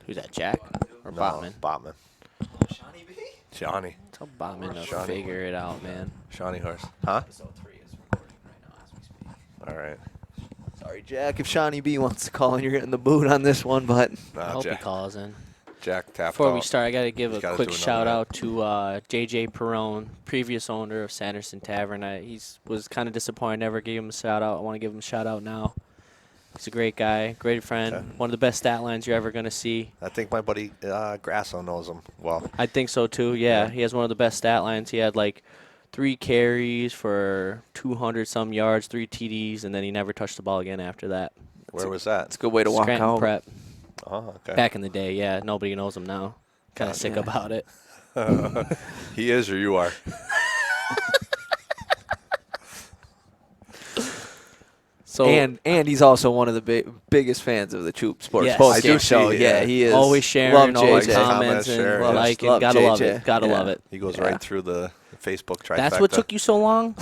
Who's that, Jack or No, Botman? Botman. Shawny B? Shawny. Tell Botman to Shawny. figure it out, man. Shawny horse. Huh? Episode 3 is recording right now as we speak. All right. Sorry, Jack, if Shawny B wants to call and you're getting the boot on this one, but I Nah, hope he Jack. calls in. Jack tapped Before out. we start, I got to give He's a gotta quick do another shout ad. out to J.J. Perrone, previous owner of Sanderson Tavern. He was kind of disappointed I never gave him a shout out. I want to give him a shout out now. He's a great guy, great friend, Okay. one of the best stat lines you're ever going to see. I think my buddy Grasso knows him well. I think so too, yeah. He has one of the best stat lines. He had like 3 carries for 200-some yards, 3 TDs, and then he never touched the ball again after that. Where was that? it's a good way to walk Scranton out. Prep. Oh, okay. Back in the day, yeah. Nobody knows him now. Kind of sick yeah. about it. He is or you are? So And he's also one of the biggest fans of the Troop Sports Yes. Post I Game do Show. see, Yeah, yeah. he is. always sharing, Love always JJ. comments, Share, and yeah. liking. Love Gotta love JJ. it. Gotta Yeah. love it. He goes Yeah. right through the Facebook trifecta. That's what took you so long?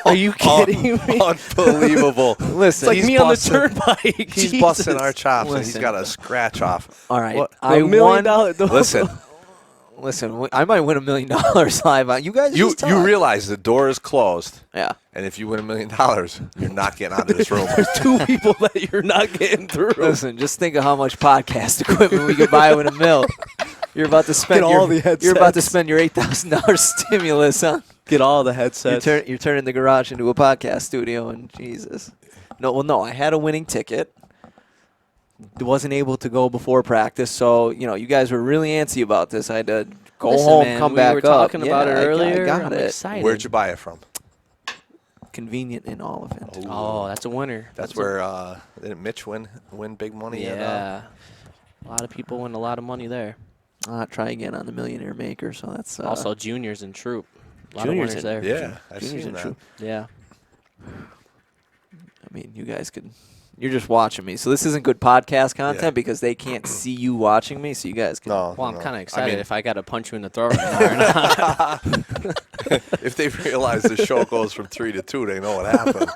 Are you kidding me? Unbelievable. Listen, It's like he's me on the busting- turnpike. He's Jesus. busting our chops, and he's Listen. got a scratch off. all right, What? I $1 won. million. Listen, Listen, I might win $1 million live. You guys, you just talk. realize the door is closed, Yeah. and if you win $1 million, you're not getting out of this room. There's 2 people that you're not getting through. Listen, just think of how much podcast equipment we could buy with $1 million. You're about to spend Get all the You're about to headsets. spend your $8,000 stimulus, huh? Get all the headsets. You're turning the garage into a podcast studio, and Jesus. No, I had a winning ticket. Wasn't able to go before practice, so you guys were really antsy about this. I had to go Listen, home, man, come we back were up. talking about Yeah, it earlier. I got I'm it. excited. Where'd you buy it from? Convenient in Oliphant. Oh, that's a winner. That's where didn't Mitch win big money? Yeah. A lot of people win a lot of money there. Try again on the Millionaire Maker. So that's Also, juniors and troop. A lot Juniors of winners and- there. Yeah, I've Juniors seen and that. Troop. Yeah. I mean, you guys could. You're just watching me, so this isn't good podcast content Yeah. because they can't see you watching me. So you guys can. No, Well, I'm no. kind of I excited mean, if I got to punch you in the throat right now or not. if they realize the show goes from 3 to 2, they know what happened.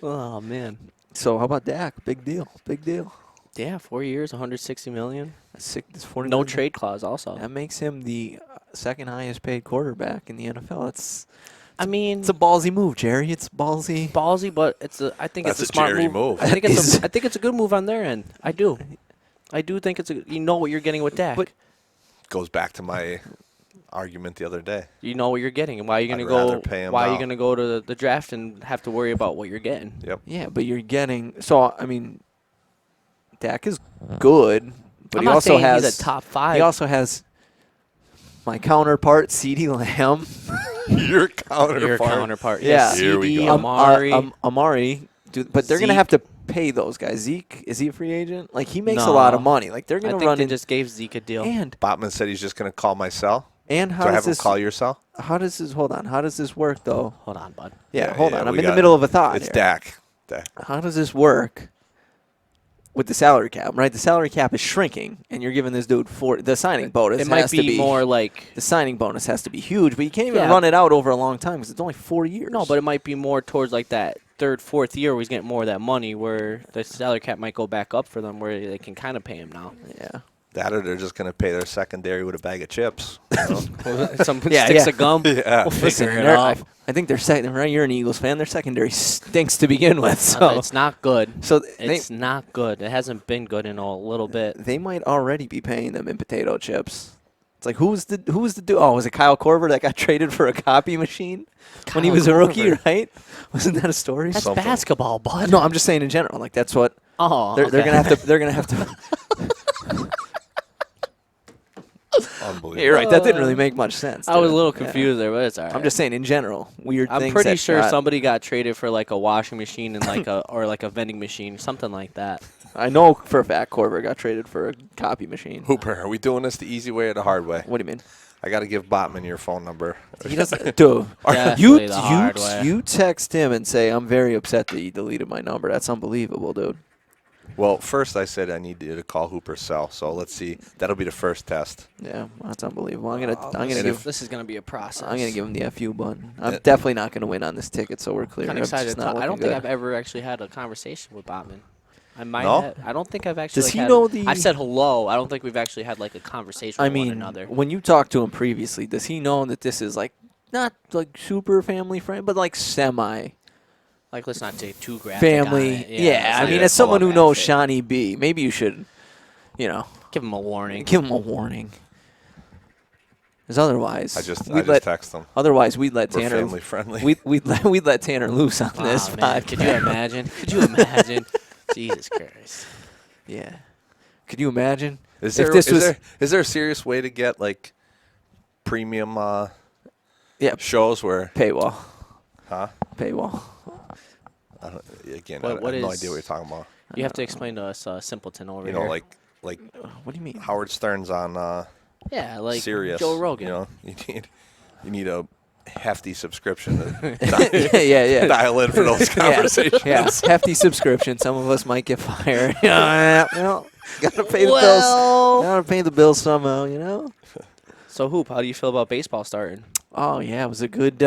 Oh, man. So how about Dak? Big deal. Big deal. Yeah, 4 years, $160 million. That's sick. That's 40 No million. trade clause also. That makes him the second highest paid quarterback in the NFL. It's I mean, a ballsy move, Jerry. It's ballsy. ballsy, but I think That's it's a a smart Jerry move. move. I think it's a good move on their end. I do think it's you know what you're getting with Dak. But- Goes back to my argument the other day. You know what you're getting, and why are you I'd going to rather go? pay him Why are you now. going to go to the draft and have to worry about what you're getting? Yep. Yeah, but you're getting. So I mean, Dak is good, but I'm he not also saying has he's a top 5. He also has my counterpart, CeeDee Lamb. Your counterpart. Your counterpart. Yeah. Here we CD, go. Amari. Amari, but they're gonna have Zeke. to pay those guys. Zeke, is he a free agent? Like he makes a lot of No. money. Like they're I gonna think run they in. just gave Zeke a deal. And Botman said he's just going to call my cell. how So I does have him this? call your cell? How does this? Hold on. How does this work though? Hold on, bud. Yeah, hold on. I'm we in the got middle it. of a thought. It's here. Dak. How does this work with the salary cap? Right, the salary cap is shrinking, and you're giving this dude the signing bonus. It might has to be more like The signing bonus has to be huge, but you can't even Yeah. run it out over a long time because it's only 4 years. no, but it might be more towards like that 3rd, 4th year where he's getting more of that money, where the salary cap might go back up for them, where they can kind of pay him now. yeah. That or they're just going to pay their secondary with a bag of chips. You know? Some Yeah, sticks yeah. of gum. Yeah. We'll Listen, figure it they're- out. I think their second. Right, you're an Eagles fan. Their secondary stinks to begin with. So, It's not good. so It's not good. It hasn't been good in a little bit. they might already be paying them in potato chips. It's like who's the dude? Oh, was it Kyle Korver that got traded for a copy machine when he Kyle was a rookie? Korver. Right? Wasn't that a story? That's Something. basketball, bud. No, I'm just saying in general. Like that's what Oh, they're okay. gonna have to. They're gonna have to. Unbelievable. You're right. That didn't really make much sense. I was did a it? little Yeah. confused there, but it's all right. I'm just saying in general, weird I'm things. pretty that sure got- somebody got traded for like a washing machine and like or like a vending machine, something like that. I know for a fact Korver got traded for a copy machine. Hooper, are we doing this the easy way or the hard way? What do you mean? I got to give Botman your phone number. He doesn't. Dude, Definitely the hard way. you text him and say I'm very upset that he deleted my number. That's unbelievable, dude. Well, first I said I need you to call Hooper's cell. So let's see. That'll be the first test. Yeah, that's unbelievable. I'm gonna This is gonna be a process. I'm gonna give him the FU button. I'm Yeah. definitely not gonna win on this ticket, so we're clear. Kind I'm of excited. just To not talk. I don't looking think good. I've ever actually had a conversation with Botman. I might No? have. I don't think I've actually. Does like, he had- know the? I've said hello. I don't think we've actually had like a conversation I with one mean, another. when you talked to him previously, does he know that this is like not like super family friend, but like semi Like, let's not take too graphic. family? On it. Yeah, I let's mean, not as someone go who knows graphic. Shawny B, maybe you should, Give him a warning. give him a warning. Because otherwise, I just let text them. otherwise we'd let We're Tanner family friendly. we'd let Tanner loose on this Aw, man, podcast. could you imagine? Could you imagine? Jesus Christ. Yeah. Could you imagine? Is if there this is was- there is there a serious way to get like premium Yeah. shows where Paywall. I don't, again I What have no is- idea what you're talking about. You have to explain to us, Simpleton over You here. know, like What do you mean? Howard Stern's on yeah, like Sirius. Joe Rogan. You know, you need a hefty subscription to yeah. dial in for those conversations. Yeah, hefty subscription. Some of us might get fired. Gotta pay the bills. Gotta pay the bills somehow. So, Hoop, how do you feel about baseball starting? Oh yeah, it was a good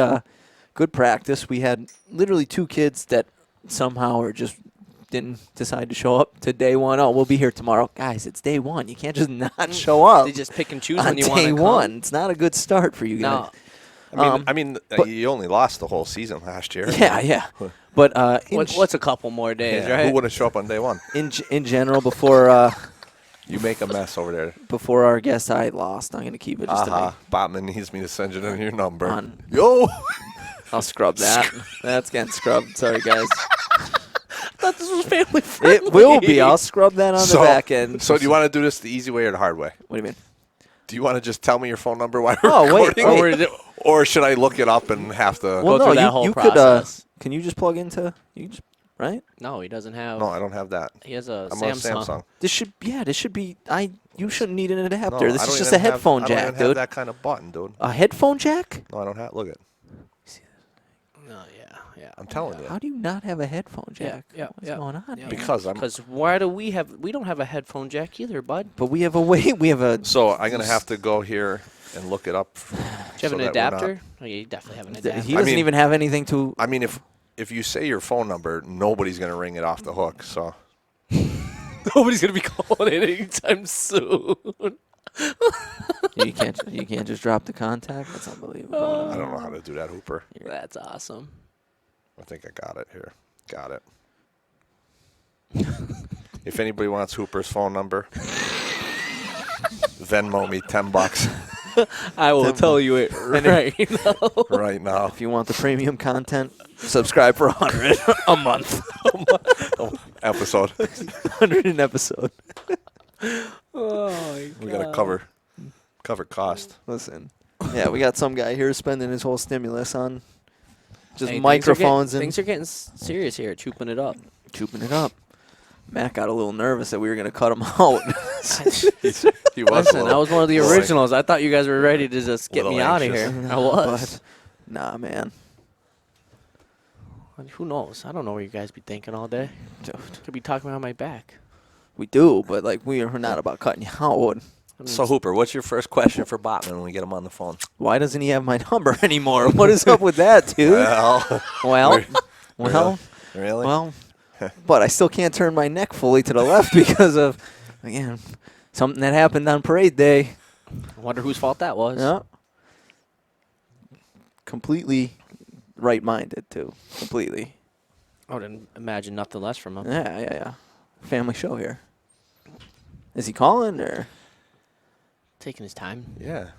practice. We had literally 2 kids that somehow or just didn't decide to show up to day 1. Oh, we'll be here tomorrow, guys. It's day 1. You can't just not show up They just pick and choose on when you want day to 1. come. It's not a good start for you guys. No. I mean, but- you only lost the whole season last year. Yeah. But What's a couple more days, Yeah, right? who wouldn't show up on day 1? in general, before You make a mess over there. before our guest I lost, I'm gonna keep it just to make. Botman needs me to send you your number. On. Yo! I'll scrub that. That's getting scrubbed. Sorry, guys. I thought this was family friendly. It will be. I'll scrub that on the back end. So do you want to do this the easy way or the hard way? What do you mean? Do you want to just tell me your phone number while we're Oh, wait, recording? Or should I look it up and have to... Well, through no, that whole you could. process. Can you just plug into? Right? No, he doesn't have. No, I don't have that. He has a I'm Samsung. on Samsung. This should be. You shouldn't need an adapter. No, this I is don't just even a headphone have, I don't jack, even have dude. that kind of button, dude. A headphone jack? No, I don't have... Look it. No, yeah. I'm telling you. How do you not have a headphone jack? Yeah, What's yeah. going on? Yeah. here? Because I'm... Because why do we have? We don't have a headphone jack either, bud. But we have a way. We have a. So I'm going to have to go here and look it up. Do you have an adapter? Oh, yeah, you definitely have an adapter. He doesn't mean- even have anything to. I mean, if you say your phone number, nobody's going to ring it off the hook, so... Nobody's gonna be calling it anytime soon. You can't just drop the contact. That's unbelievable. I don't know how to do that, Hooper. That's awesome. I think I got it here. Got it. If anybody wants Hooper's phone number, Venmo me $10 I will tell you it right now. right now. If you want the premium content, subscribe for 100 a month. Episode. 100 an episode. Oh my We got to cover cost. Listen. Yeah, we got some guy here spending his whole stimulus on just Hey, microphones things are getting serious here. Chooping it up. chooping it up. Matt got a little nervous that we were going to cut him out. He was Listen, I was one of the originals. I thought you guys were ready to just get Little me out of anxious. here. I was. But, nah, man. Who knows? I don't know what you guys be thinking all day. Dude, Could be talking behind my back. we do, but like we're not about cutting you out. I mean, So, Hooper, what's your first question for Botman when we get him on the phone? Why doesn't he have my number anymore? What is up with that, dude? Well, Really? but I still can't turn my neck fully to the left because of, again, something that happened on parade day. I wonder whose fault that was. Yeah. Completely right-minded, too. Completely. I would imagine nothing less from him. Yeah. Family show here. Is he calling or? Taking his time. Yeah.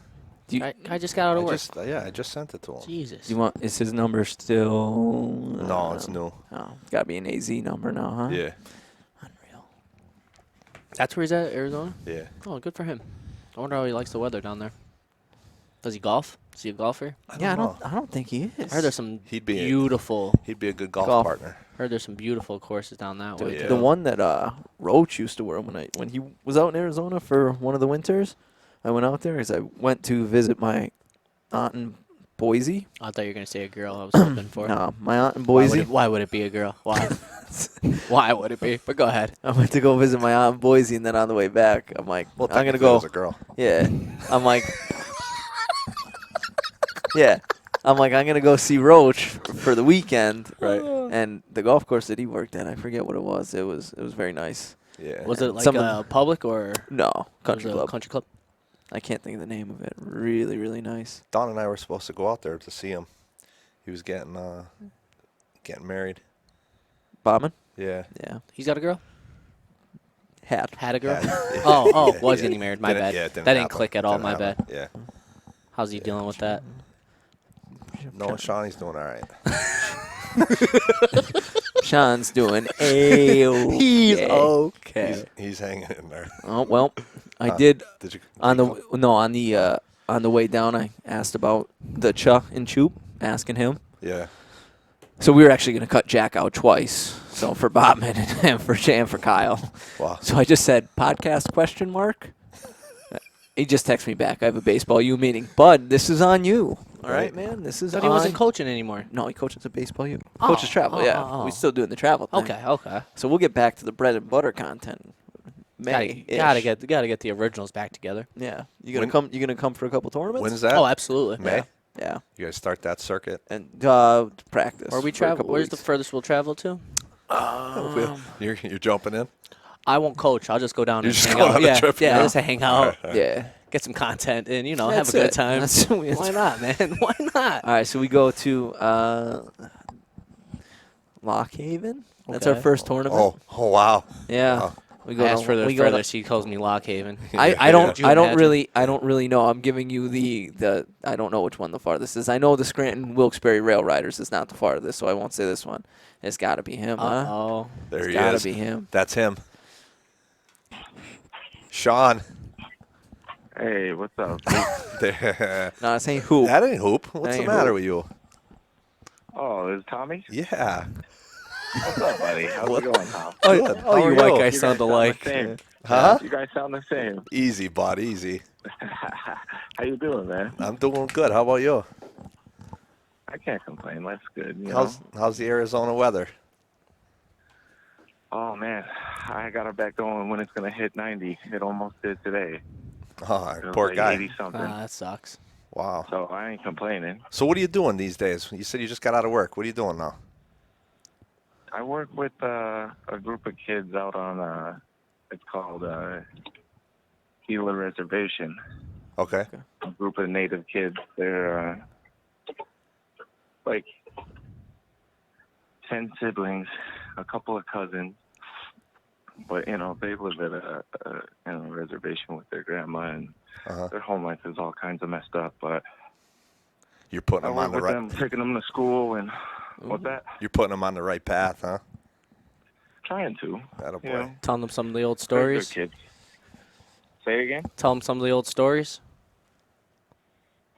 Do you, I just got out of work. I just sent it to him. Jesus. do you want? Is his number still? No, it's new. Oh, gotta be an AZ number now, huh? Yeah. Unreal. That's where he's at, Arizona? Yeah. Oh, good for him. I wonder how he likes the weather down there. Does he golf? Is he a golfer? I don't think he is. I heard there's some He'd be beautiful. He'd be a good golf Golf. partner. Heard there's some beautiful courses down that way. Dude, Yeah. the one that Roach used to wear when he was out in Arizona for one of the winters. I went out there because I went to visit my aunt in Boise. I thought you were gonna say a girl. I was hoping for. No, my aunt in Why would, Boise. why would it be a girl? Why? Why would it be? But go ahead. I went to go visit my aunt in Boise, and then on the way back, I'm like, Well, I'm gonna technically it go. was a girl. Yeah, I'm like, yeah, I'm gonna go see Roach for the weekend. Right. And And the golf course that he worked at, I forget what it was. It was very nice. Yeah. Was it like Some a public or No, it was country a club. country club? I can't think of the name of it. Really, really nice. Don and I were supposed to go out there to see him. He was getting married. Bauman? Yeah. Yeah. He's got a girl? Had. Had a girl? Yeah. Oh, Yeah, was yeah. getting married. My bad. Yeah, it that didn't happen. click at all. Didn't My happen. bad. Yeah. How's he dealing with that? No, Shawny's doing all right. Sean's doing A-okay. He's okay. He's hanging in there. Oh, well, I did Did you? on did you the on the way down. I asked about the Cha and Choop, asking him. Yeah. So we were actually going to cut Jack out twice. So for Bobman and for Kyle. Wow. So I just said podcast question mark. He just texted me back. I have a baseball U meeting. Bud, this is on you. All right, Right. man. This is But on. he wasn't coaching anymore. No, he coaches a baseball U. Oh, Coaches travel. oh, Yeah, oh. we still doing the travel thing. Okay. So we'll get back to the bread and butter content. May Gotta get the originals back together. Yeah, you gonna When- come? You gonna come for a couple tournaments? When's that? Oh, absolutely. May? Yeah, You guys start that circuit? and practice. Where we for a travel? couple Where's the weeks. furthest we'll travel to? You're jumping in? I won't coach. I'll just go down You and just hang go out. on a Yeah, trip, yeah, yeah. just hang out, Yeah. get some content, and have That's a good it. time. That's- Why not, man? Why not? All right, so we go to Lock Haven. That's our Okay. first tournament. Oh, wow. Yeah. Wow. We I asked for the we go to- furthest. He calls me Lock Haven. I don't Could you I don't imagine? really know. I'm giving you the I don't know which one the farthest is. I know the Scranton Wilkes-Barre Rail Riders is not the farthest, so I won't say this one. It's got to be him, huh? Oh, There It's he got is. to be him. That's him. Sean. Hey, what's up? There. No, it's ain't who. That ain't Hoop. What's That the ain't matter Hoop. with you? Oh, is Tommy? Yeah. What's up, buddy? How's What? it going, Tom? Good. How are you you? white guys You guys sound alike. the same. Huh? You guys sound the same. Easy, bud. Easy. How you doing, man? I'm doing good. How about you? I can't complain. Life's good. You know? How's the Arizona weather? Oh man, I got it back going when it's gonna hit 90. It almost did today. Oh, It was poor like guy. 80 something. that sucks. Wow. So I ain't complaining. So what are you doing these days? You said you just got out of work. What are you doing now? I work with a group of kids out on it's called Gila Reservation. Okay. A group of native kids. They're like 10 siblings, a couple of cousins, but they live at a reservation with their grandma, and Uh-huh. their home life is all kinds of messed up. But You're putting I them work on the with right. them, taking them to school, and what's that? You're putting them on the right path, huh? Trying to. Atta boy. You know, Telling them some of the old they're good stories. kids. Say it again. Tell them some of the old stories.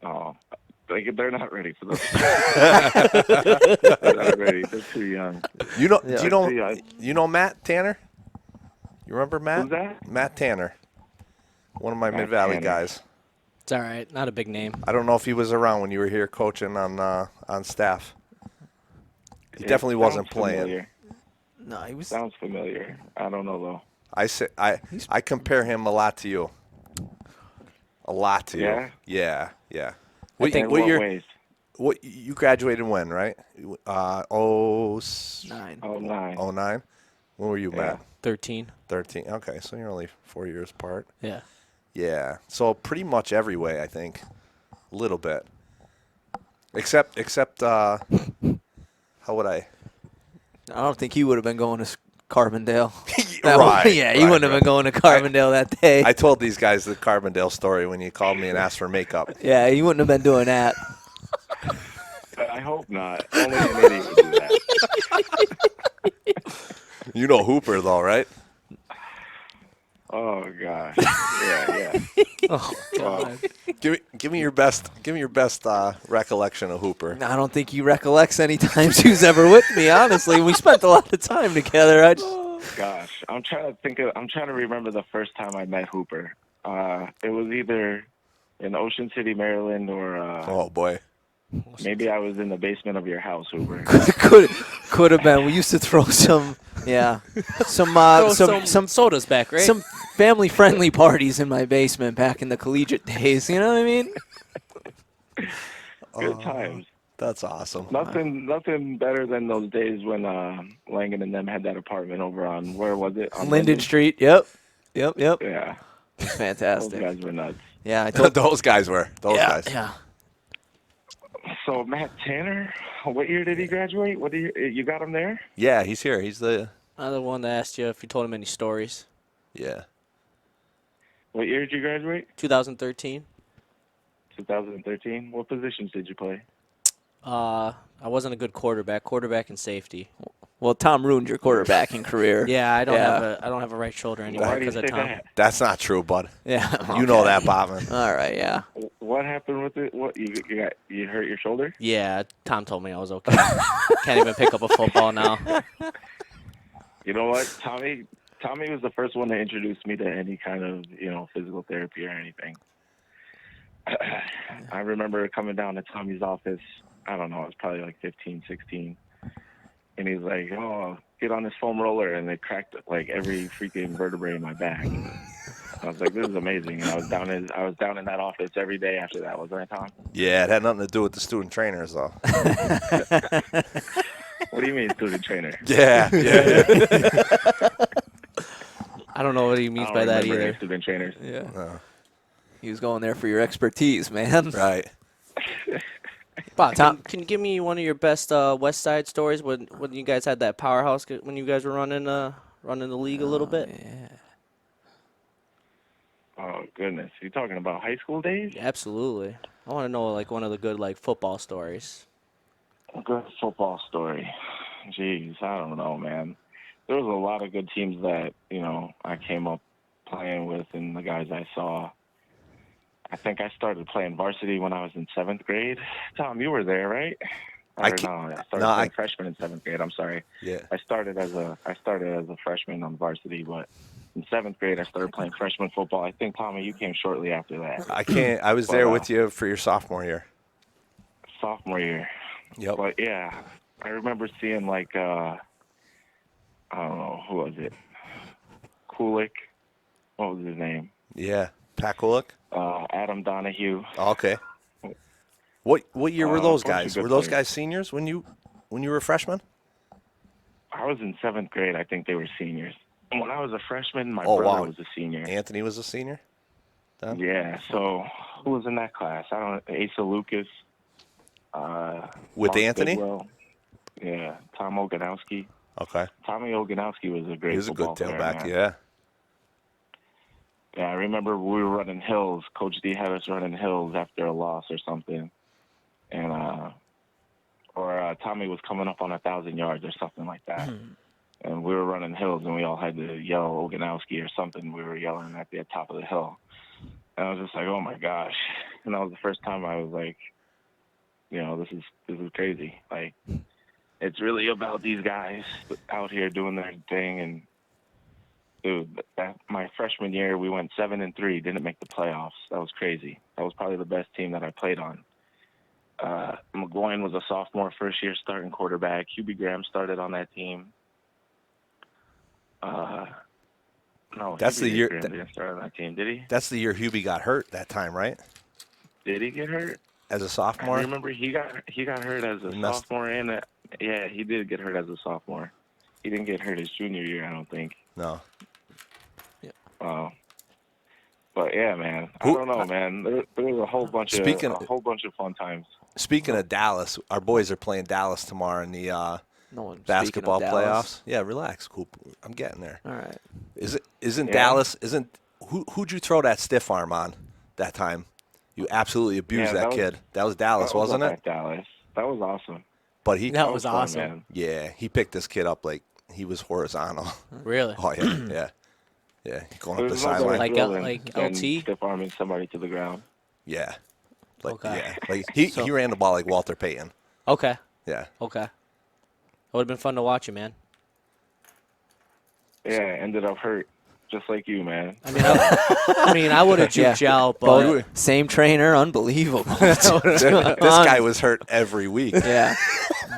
Oh, they're not ready for those. They're not ready. They're too young. You know? Yeah. Do you know? See, I- You know Matt Tanner? You remember Matt? Who's that? Matt Tanner. One of my Matt Mid Valley Tanner. guys. It's all right. Not a big name. I don't know if he was around when you were here coaching on staff. He It definitely wasn't sounds playing. familiar. No, he was. Sounds familiar. I don't know though. I compare him a lot to you. A lot to Yeah? you. Yeah, yeah. I think- In what what year? ways? What you graduated when? Right? 9. Oh, 09. 09? When were you, Yeah. Matt? 13. 13. Okay, so you're only 4 years apart. Yeah. Yeah. So pretty much every way, I think. A little bit. Except how would I? I don't think he would have been going to Carbondale. Right, Yeah, he right, wouldn't have right. been going to Carbondale that day. I told these guys the Carbondale story when you called me and asked for makeup. Yeah, he wouldn't have been doing that. I hope not. Only an idiot would do that. You know Hooper though, right? Oh gosh. Yeah. Oh God. Give me your best recollection of Hooper. I don't think he recollects any times he was ever with me. Honestly, we spent a lot of time together. Gosh, I'm trying to remember the first time I met Hooper. It was either in Ocean City, Maryland, or Oh boy. maybe I was in the basement of your house, Hooper. could have been. We used to throw some Throw some sodas back, right? some family friendly parties in my basement back in the collegiate days. You know what I mean? Good times. That's awesome. Nothing better than those days when Langan and them had that apartment over on, where was it? On Linden Street. Yep. Yeah, It's those fantastic. guys were nuts. Yeah, I told Those guys were. Those yeah, guys. yeah. So Matt Tanner, what year did he graduate? What do you got him there? Yeah, he's here. He's the. Another one that asked you if you told him any stories. Yeah. What year did you graduate? 2013. 2013. What positions did you play? I wasn't a good quarterback and safety. Well, Tom ruined your quarterbacking career. Yeah, I don't have a right shoulder anymore Why do you because of say Tom. that? That's not true, bud. Yeah. You know okay. that, Botman. All right, yeah. What happened with it? What you hurt your shoulder? Yeah, Tom told me I was okay. Can't even pick up a football now. You know what? Tommy was the first one to introduce me to any kind of, physical therapy or anything. I remember coming down to Tommy's office, I don't know, I was probably like 15, 16. And he's like, "Oh, get on this foam roller," and they cracked like every freaking vertebrae in my back. I was like, "This is amazing." And I was down in that office every day after that, wasn't I, Tom? Yeah, it had nothing to do with the student trainers, though. What do you mean, student trainer? Yeah. I don't know what he means I by don't that remember any either. student trainers. Yeah. He was going there for your expertise, man. Right. Bob, Tom- can you give me one of your best West Side stories when you guys had that powerhouse when you guys were running the league a little bit? Yeah. Oh goodness, you talking about high school days? Absolutely. I want to know like one of the good like football stories. A good football story. Jeez, I don't know, man. There was a lot of good teams that I came up playing with, and the guys I saw. I think I started playing varsity when I was in 7th grade. Tom, you were there, right? I started playing freshman in 7th grade. I'm sorry. Yeah. I started as a freshman on varsity, but in 7th grade I started playing freshman football. I think, Tommy, you came shortly after that. I was there with you for your sophomore year. Sophomore year. Yep. But yeah, I remember seeing like I don't know, who was it? Kulik. What was his name? Yeah. Pat Kulik? Adam Donahue. Okay. What year were those bunch of guys? good Were those players. guys seniors when you were freshmen? I was in 7th grade. I think they were seniors. And when I was a freshman, my Oh, brother wow. was a senior. Anthony was a senior? Then? Yeah, so who was in that class? I don't know. Asa Lucas. With Mark Anthony? Bidwell. Yeah, Tom Oganowski. Okay. Tommy Oganowski was a great He was a good football player, tailback, man. yeah. Yeah, I remember we were running hills. Coach D had us running hills after a loss or something. And Tommy was coming up on 1,000 yards or something like that. And we were running hills, and we all had to yell Oganowski or something. We were yelling at the top of the hill. And I was just like, oh, my gosh. And that was the first time I was like, this is crazy. Like, it's really about these guys out here doing their thing. And, dude, my freshman year, we went 7-3, didn't make the playoffs. That was crazy. That was probably the best team that I played on. McGloin was a sophomore, first-year starting quarterback. Hubie Graham started on that team. No, That's the year. Graham didn't start on that team, did he? That's the year Hubie got hurt that time, right? Did he get hurt? As a sophomore? I remember he got hurt as a sophomore, and yeah, he did get hurt as a sophomore. He didn't get hurt his junior year, I don't think. No. But yeah, man, I don't know, man. There was a whole bunch of fun times. Speaking of Dallas, our boys are playing Dallas tomorrow in the No one basketball speaking of Dallas. playoffs. Yeah, relax, Coop. I'm getting there. All right. Isn't Yeah. Dallas? Who'd you throw that stiff arm on that time? You absolutely abused Yeah, that that kid. That was Dallas, That was wasn't up it? at Dallas. That was awesome. But he, That was fun, awesome. man. yeah, he picked this kid up like he was horizontal. Really? Oh yeah, yeah, going up the There's no better sideline. Like thrill than LT? stiff arming somebody to the ground. Yeah, like Okay. yeah, like he ran the ball like Walter Payton. Okay. Yeah, Okay. It would have been fun to watch you, man. Yeah, ended up hurt, just like you, man. I mean, I would have juked you out, but Both, same trainer, unbelievable. this guy was hurt every week. Yeah.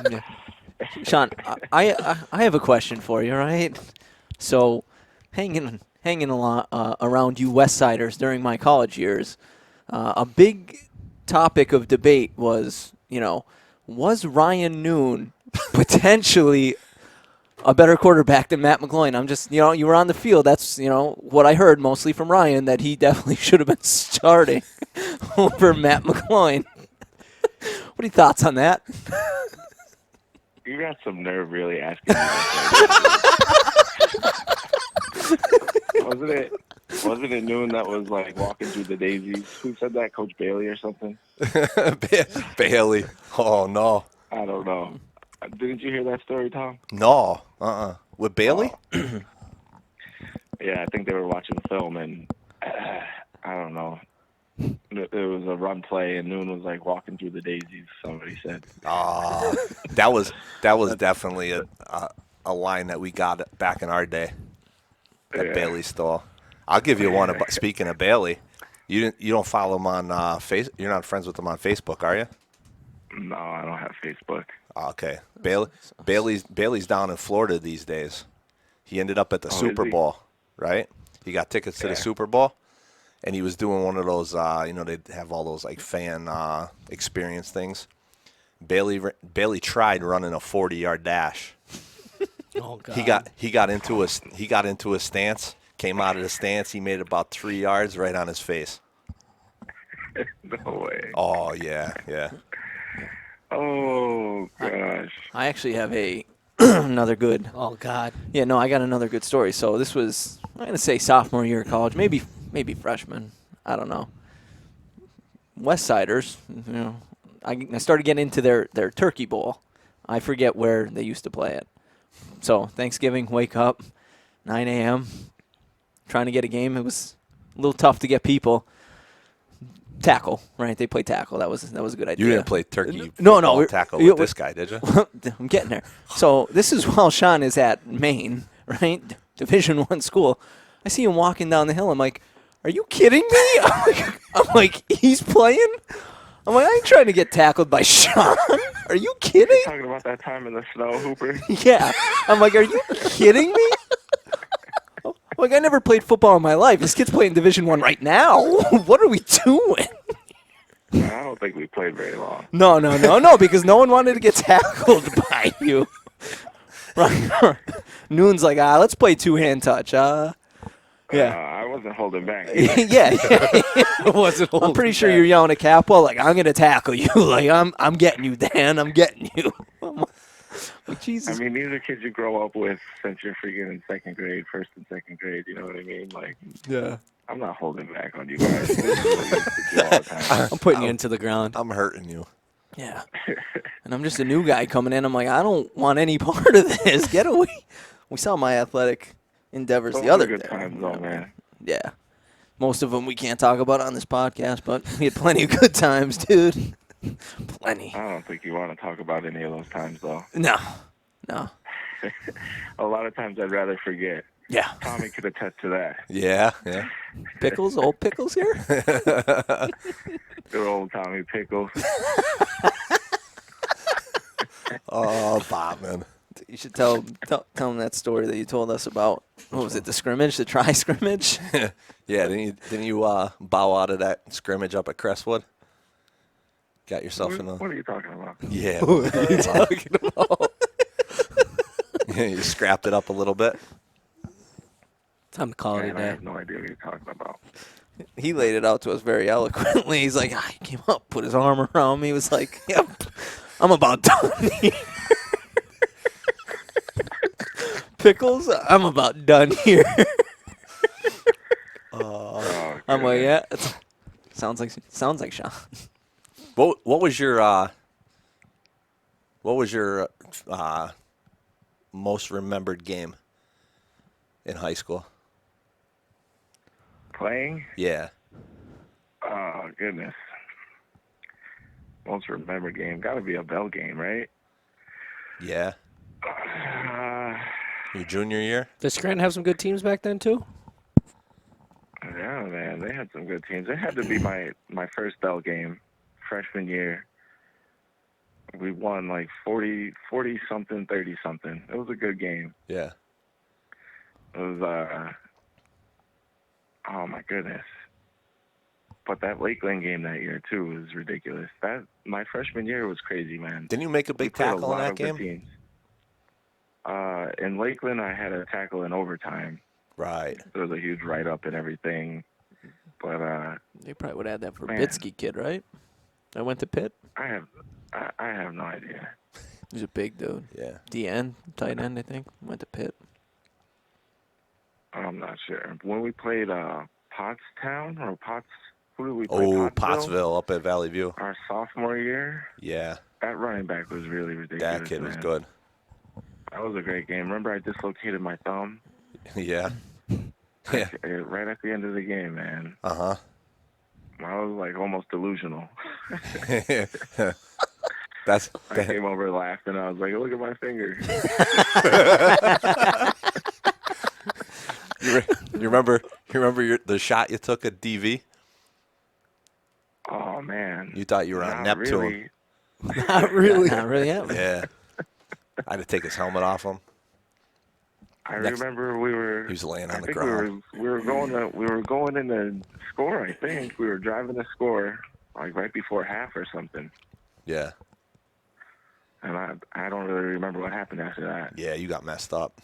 Yeah. Sean, I have a question for you, right? So, hanging along, around you West Siders during my college years, a big topic of debate was, was Ryan Noon potentially a better quarterback than Matt McGloin? I'm just, you were on the field. That's, what I heard mostly from Ryan, that he definitely should have been starting over Matt McGloin. What are your thoughts on that? You got some nerve really asking me that. Wasn't it Noon that was like walking through the daisies? Who said that? Coach Bailey or something? Bailey. Oh, no. I don't know. Didn't you hear that story, Tom? No. With Bailey? Oh. Yeah, I think they were watching film, and I don't know. It was a run play, and Noon was like walking through the daisies. Somebody said. That was definitely a line that we got back in our day that Bailey stole. I'll give you one. Speaking of Bailey, you don't follow him on face. You're not friends with him on Facebook, are you? No, I don't have Facebook. Okay, Bailey's down in Florida these days. He ended up at the Super Bowl, right? He got tickets to the Super Bowl, and he was doing one of those. They have all those like fan experience things. Bailey tried running a 40-yard dash. Oh God. He got into a stance. Came out of the stance. He made about 3 yards right on his face. No way. Oh yeah. Oh gosh. I actually have another good. Oh God. Yeah, no, I got another good story. So this was, I'm going to say sophomore year of college, maybe freshman. I don't know. West Siders, I started getting into their turkey bowl. I forget where they used to play it. So Thanksgiving, wake up, 9 a.m., trying to get a game. It was a little tough to get people. Tackle, right? They play tackle. That was a good idea. You didn't play turkey No, tackle with this guy, did you? I'm getting there. So this is while Sean is at Maine, right? Division I school. I see him walking down the hill. I'm like, are you kidding me? I'm like, he's playing? I'm like, I ain't trying to get tackled by Sean. Are you kidding? Talking about that time in the snow, Hooper. Yeah. I'm like, are you kidding me? Like, I never played football in my life. This kid's playing Division I right now. What are we doing? I don't think we played very long. No, because no one wanted to get tackled by you. Right. Noon's like, let's play two-hand touch. Yeah. I wasn't holding back. yeah. I'm pretty sure you're yelling at Capwell, like, I'm going to tackle you. Like, I'm getting you, Dan. I'm getting you. Like, Jesus. I mean, these are kids you grow up with since you're freaking in second grade, first and second grade. You know what I mean? Like, yeah. I'm not holding back on you guys. This is what we used to do all the time. I'm putting you into the ground. I'm hurting you. Yeah. And I'm just a new guy coming in. I'm like, I don't want any part of this. Get away. We saw my athletic endeavors Those the other were good day. times, though, man. Yeah. Most of them we can't talk about on this podcast, but we had plenty of good times, dude. Plenty. I don't think you want to talk about any of those times, though. No. A lot of times I'd rather forget. Yeah. Tommy could attest to that. Yeah. Pickles, old Pickles here? Good old Tommy Pickles. Oh, Bob, man. You should tell him that story that you told us about. What was it, the scrimmage, the tri-scrimmage? Yeah, didn't you bow out of that scrimmage up at Crestwood? Got yourself in a... What are you talking about? Yeah. What are you talking about? Yeah, you scrapped it up a little bit. Time to call it a Man, I day. have no idea what you're talking about. He laid it out to us very eloquently. He's like, he came up, put his arm around me. He was like, yep, I'm about done here. Pickles, I'm about done here. I'm like, yeah, sounds like Sean. What was your most remembered game in high school? Playing? Yeah. Oh, goodness. Most remembered game. Got to be a Bell game, right? Yeah. Your junior year? Did Scranton have some good teams back then too? Yeah, man. They had some good teams. It had to be my first Bell game, freshman year. We won like 40-something, 30-something. It was a good game. Yeah. It was, oh, my goodness. But that Lakeland game that year too was ridiculous. That my freshman year was crazy, man. Didn't you make a We big played a tackle in lot that of good game? teams. In Lakeland, I had a tackle in overtime. Right. There was a huge write-up and everything. But They probably would have had that for Man. Bitsky kid, right? I went to Pitt. I have no idea. He's a big dude. Yeah. DN, tight end, I think. Went to Pitt. I'm not sure. When we played Pottstown or Potts, who did we play? Oh, Pottsville up at Valley View. Our sophomore year. Yeah. That running back was really ridiculous. That kid was man. good. That was a great game. Remember, I dislocated my thumb. Yeah. Yeah. Right at the end of the game, man. Uh-huh. I was like almost delusional. I came over laughing. I was like, look at my finger. You remember the shot you took at DV? Oh, man. You thought you were on Not Neptune. really. Not really. Not really happening. Yeah. I had to take his helmet off him. I remember we were. He was laying on I the think ground. we were going in the score. I think we were driving the score like right before half or something. Yeah. And I don't really remember what happened after that. Yeah, you got messed up.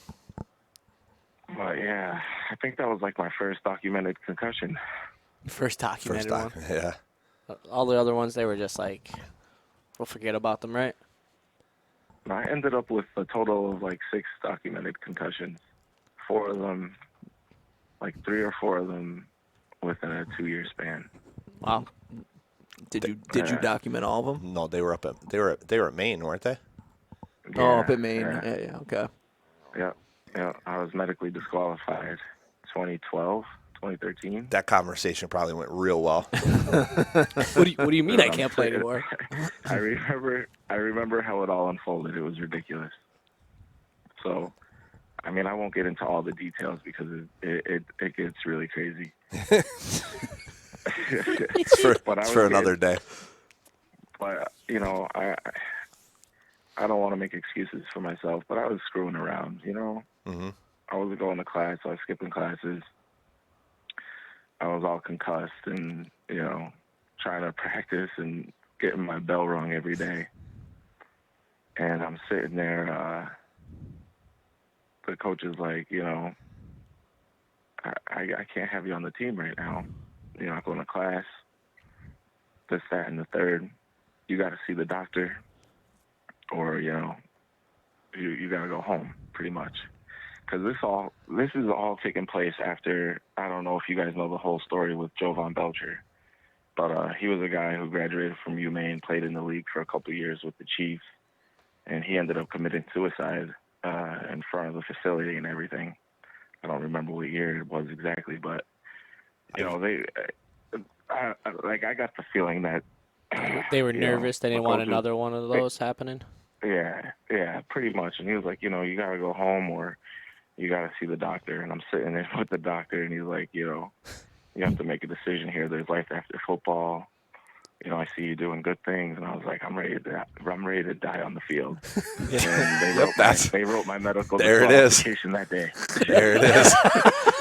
But yeah, I think that was like my first documented concussion. First documented one. Yeah. All the other ones, they were just like, we'll forget about them, right? I ended up with a total of like 6 documented concussions. 4 of them, like 3 or 4 of them, within a 2-year span. Wow. Did you document all of them? No, they were at Maine, weren't they? Oh, up in Maine. Yeah. Yeah, okay. Yeah. I was medically disqualified 2012, 2013. That conversation probably went real well. What do you mean I can't play anymore? I remember how it all unfolded. It was ridiculous. So, I mean, I won't get into all the details because it gets really crazy. It's for another day. But you know, I don't want to make excuses for myself, but I was screwing around. You know, Mm-hmm. I wasn't going to class. I was skipping classes. I was all concussed and, you know, trying to practice and getting my bell rung every day. And I'm sitting there, the coach is like, you know, I can't have you on the team right now. You're not going to class, this, that, and the third. You got to see the doctor or, you know, you got to go home pretty much. Because this is all taking place after, I don't know if you guys know the whole story with Jovan Belcher, but he was a guy who graduated from UMaine, played in the league for a couple of years with the Chiefs, and he ended up committing suicide in front of the facility and everything. I don't remember what year it was exactly, but, you know, I got the feeling that They were you know, nervous. They didn't the want coaches- another one of those happening. Yeah, pretty much. And he was like, you know, you got to go home or you got to see the doctor. And I'm sitting there with the doctor, and he's like, you know, you have to make a decision here. There's life after football. You know, I see you doing good things. And I was like, I'm ready to die on the field. And they wrote my medical There it is. disqualification that day. There it is.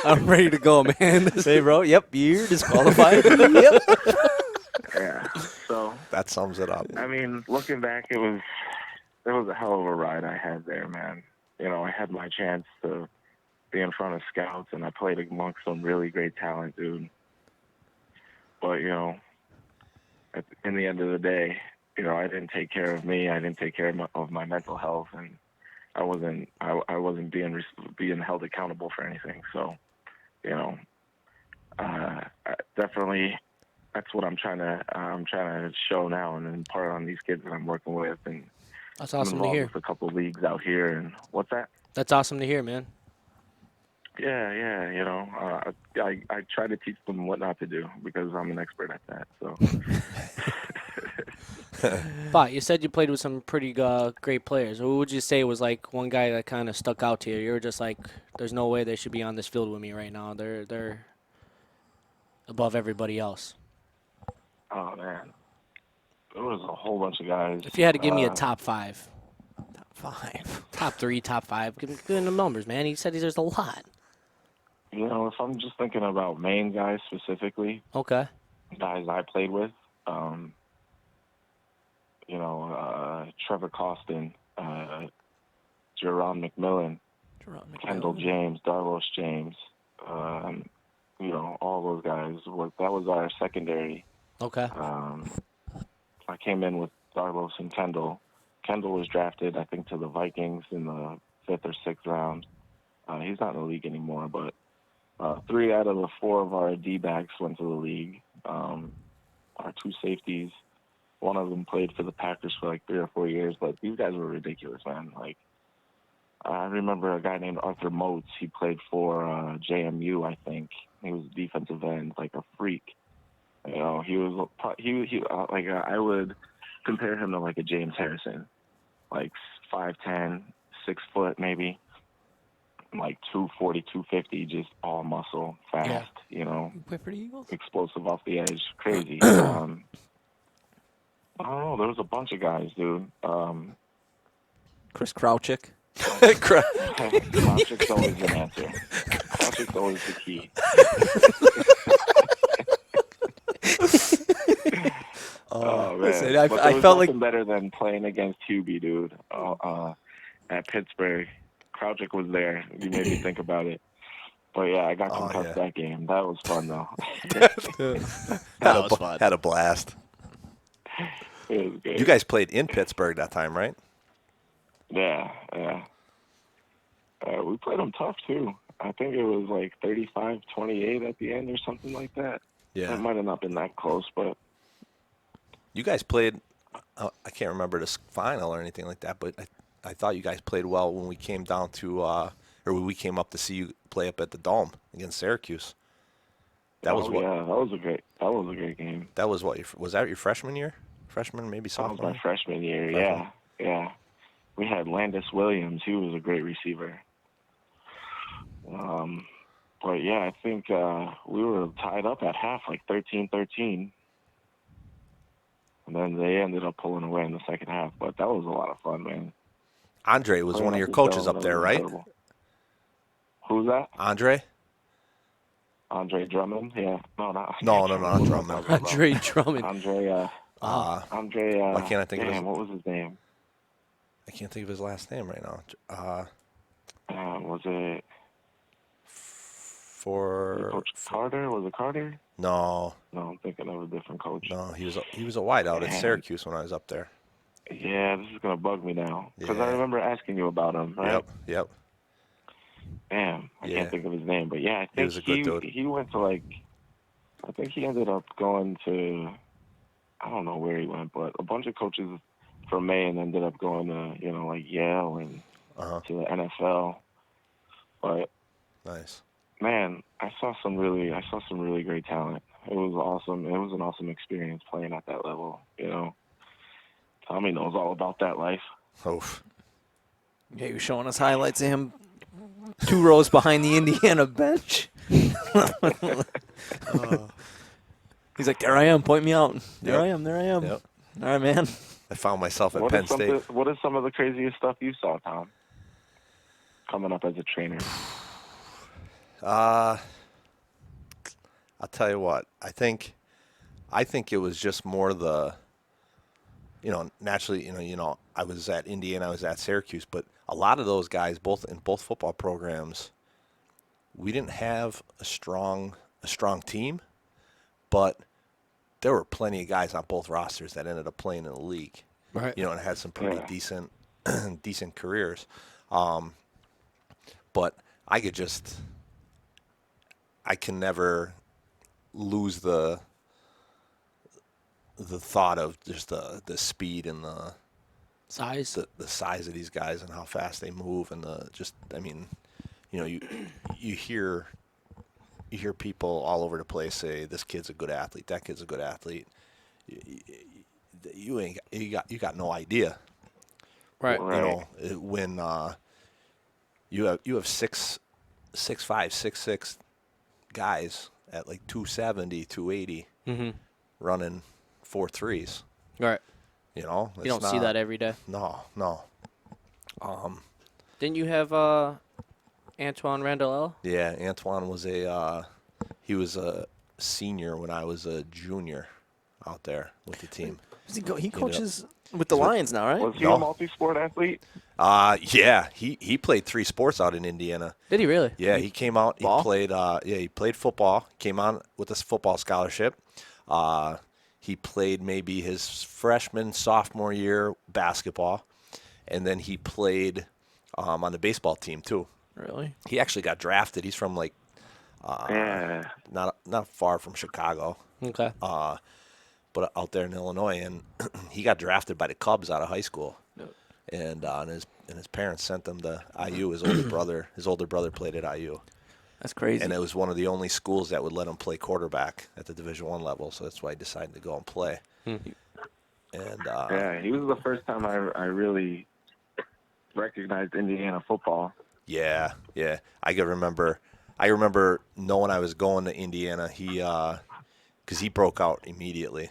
I'm ready to go, man. They wrote, yep, you're disqualified. Yep. Yeah. So, That sums it up. I mean, looking back, it was a hell of a ride I had there, man. You know, I had my chance to be in front of scouts, and I played amongst some really great talent, dude. But, you know, in the end of the day, you know, I didn't take care of me. I didn't take care of my mental health, and I wasn't being held accountable for anything. So, you know, definitely, that's what I'm trying to show now and impart on these kids that I'm working with, and That's I'm awesome to involved hear. with a couple of leagues out here. And what's that? That's awesome to hear, man. Yeah, you know, I try to teach them what not to do because I'm an expert at that. So, But you said you played with some pretty great players. Who would you say was like one guy that kind of stuck out to you? You were just like, there's no way they should be on this field with me right now. They're above everybody else. oh man, there was a whole bunch of guys. If you had to give me a top 5, Five. top 3, top 5, give me the numbers, man. He said there's a lot. You know, if I'm just thinking about Maine guys specifically, Okay. guys I played with, Trevor Costin, Jerron McMillan, Kendall James, Darlos James, all those guys. That was our secondary. Okay. I came in with Darlos and Kendall. Kendall was drafted, I think, to the Vikings in the 5th or 6th round. He's not in the league anymore, but 3 out of the 4 of our D-backs went to the league. Our 2 safeties, one of them played for the Packers for like 3 or 4 years, but these guys were ridiculous, man. Like, I remember a guy named Arthur Motes. He played for JMU, I think. He was a defensive end, like a freak. He was I would compare him to like a James Harrison, like 5'10", 6 foot maybe, like 240, 250, just all muscle, fast. Play for the Eagles? Explosive off the edge, crazy. I don't know. There was a bunch of guys, dude. Chris Krawczyk. Krawczyk's always an answer. Krawczyk's always the key. Oh man! Listen, I felt nothing like better than playing against Hubie, dude. At Pittsburgh, Krawczyk was there. You made me think about it. But yeah, I got concussed that game. That was fun though. That was fun. Had a blast. It was good. You guys played in Pittsburgh that time, right? Yeah. We played them tough too. I think it was like 35-28 at the end or something like that. Yeah. It might have not been that close, but You guys played, I can't remember this final or anything like that, but I thought you guys played well when we came down to, or when we came up to see you play up at the Dome against Syracuse. That was a great game. That was what? Was that your freshman year? Freshman, maybe That sophomore? was my freshman year. Yeah. We had Landis Williams. He was a great receiver. But yeah, I think we were tied up at half, like 13-13. And then they ended up pulling away in the second half. But that was a lot of fun, man. Andre was one of your coaches up there, right? Incredible. Who's that? Andre Drummond? Yeah. No, not Drummond. Andre Drummond. Andre. Why can't I think of his what was his name? I can't think of his last name right now. Was it Coach Carter? Was it Carter? No, I'm thinking of a different coach. No, he was a wideout at Syracuse when I was up there. Yeah, this is gonna bug me now because Yeah. I remember asking you about him, right? Yep. Damn, I can't think of his name, but yeah, I think He was a good dude. He went to I think he ended up going to, I don't know where he went, but a bunch of coaches from Maine ended up going to, Yale and to the NFL. But nice. Man, I saw some really great talent. It was awesome. It was an awesome experience playing at that level. Tommy knows all about that life. Oof. Yeah, you're showing us highlights of him 2 rows behind the Indiana bench. He's like, there I am, point me out. There I am. Yep. All right, man. I found myself at Penn State. What is some of the craziest stuff you saw, Tom, coming up as a trainer? I'll tell you what. I think it was just more the, naturally, I was at Indiana, I was at Syracuse, but a lot of those guys, in both football programs, we didn't have a strong team, but there were plenty of guys on both rosters that ended up playing in the league, right? And had some pretty decent careers. But I can never lose the thought of just the speed and the Size. The size of these guys and how fast they move and you hear people all over the place say this kid's a good athlete, that kid's a good athlete. You got no idea. Right. When you have 6'5", 6'6" guys at like 270, 280 running 4.3s. Right. You don't see that every day. No. Didn't you have Antoine Randall? Yeah, Antoine was he was a senior when I was a junior out there with the team. He coaches with the Lions now, right? Was he No. a multi-sport athlete? Yeah, he played 3 sports out in Indiana. Did he really? Yeah, he came out. Ball? He played football. Came on with a football scholarship. He played maybe his freshman, sophomore year basketball, and then he played on the baseball team too. Really? He actually got drafted. He's from like Yeah. not far from Chicago, Okay. but out there in Illinois, and he got drafted by the Cubs out of high school. And his parents sent him to IU. His older brother played at IU. That's crazy. And it was one of the only schools that would let him play quarterback at the Division I level, so that's why he decided to go and play. And Yeah, he was the first time I really recognized Indiana football. yeah. I remember knowing I was going to Indiana. Because he broke out immediately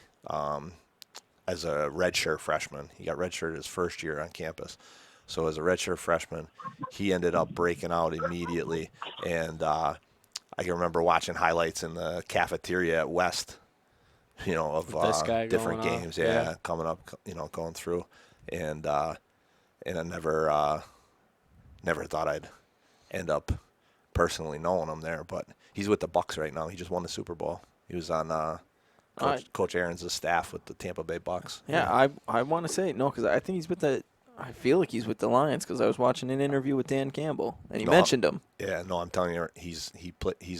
as a redshirt freshman. He got redshirted his first year on campus. So as a redshirt freshman, he ended up breaking out immediately. And I can remember watching highlights in the cafeteria at West, of This guy different going on. games. Yeah. Coming up, going through. And I never thought I'd end up personally knowing him there. But he's with the Bucks right now. He just won the Super Bowl. He was on Coach Aaron's staff with the Tampa Bay Bucks. Yeah, I want to say no because I think he's with the. I feel like he's with the Lions because I was watching an interview with Dan Campbell and he mentioned him. Yeah, no, I'm telling you, he's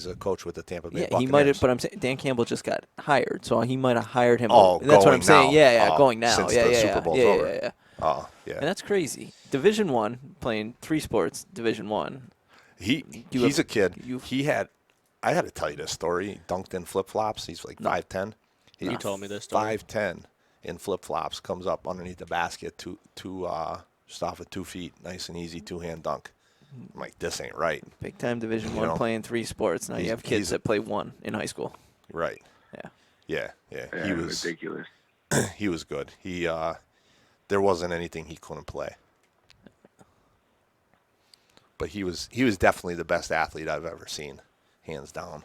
a coach with the Tampa Bay Yeah, Buccaneers. he might have, but I'm saying Dan Campbell just got hired, so he might have hired him. Oh, that's what going I'm saying. now. Yeah, Oh, going now. since yeah, the yeah, Super yeah. Bowl's yeah, over. yeah, yeah. Oh, yeah. And that's crazy. Division I, playing 3 sports. Division I. He's a kid. you've- I had to tell you this story. He dunked in flip flops. He's like 5'10". You told me this story. 5'10" in flip flops, comes up underneath the basket, just off of 2 feet, nice and easy, 2-hand dunk. I'm like, this ain't right. Big time Division You I, know, playing 3 sports. Now you have kids that play 1 in high school. Right. Yeah. Yeah. Yeah, He was ridiculous. he was good. There wasn't anything he couldn't play. But he was definitely the best athlete I've ever seen, hands down.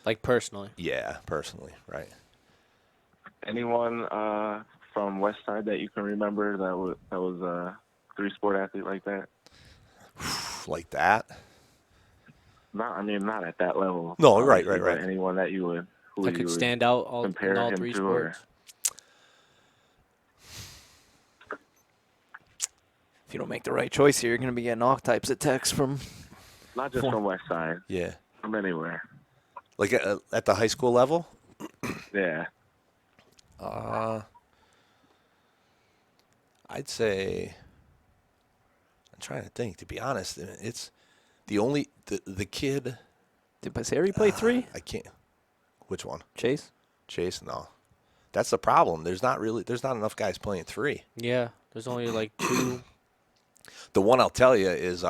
Like personally. Yeah, personally, right. Anyone from West Side that you can remember that was a 3-sport athlete like that? Like that? Not at that level. No, right. But anyone that you would That could stand out in compare all him 3 to, sports. If you don't make the right choice here, you're going to be getting all types of texts from. not just from West Side, Yeah. from anywhere. Like at the high school level? Yeah. I'd say, I'm trying to think, to be honest. It's the only, the kid. Did Passeri play 3? I can't. Which one? Chase? Chase? No. That's the problem. There's not enough guys playing 3. Yeah. There's only like 2. The one I'll tell you is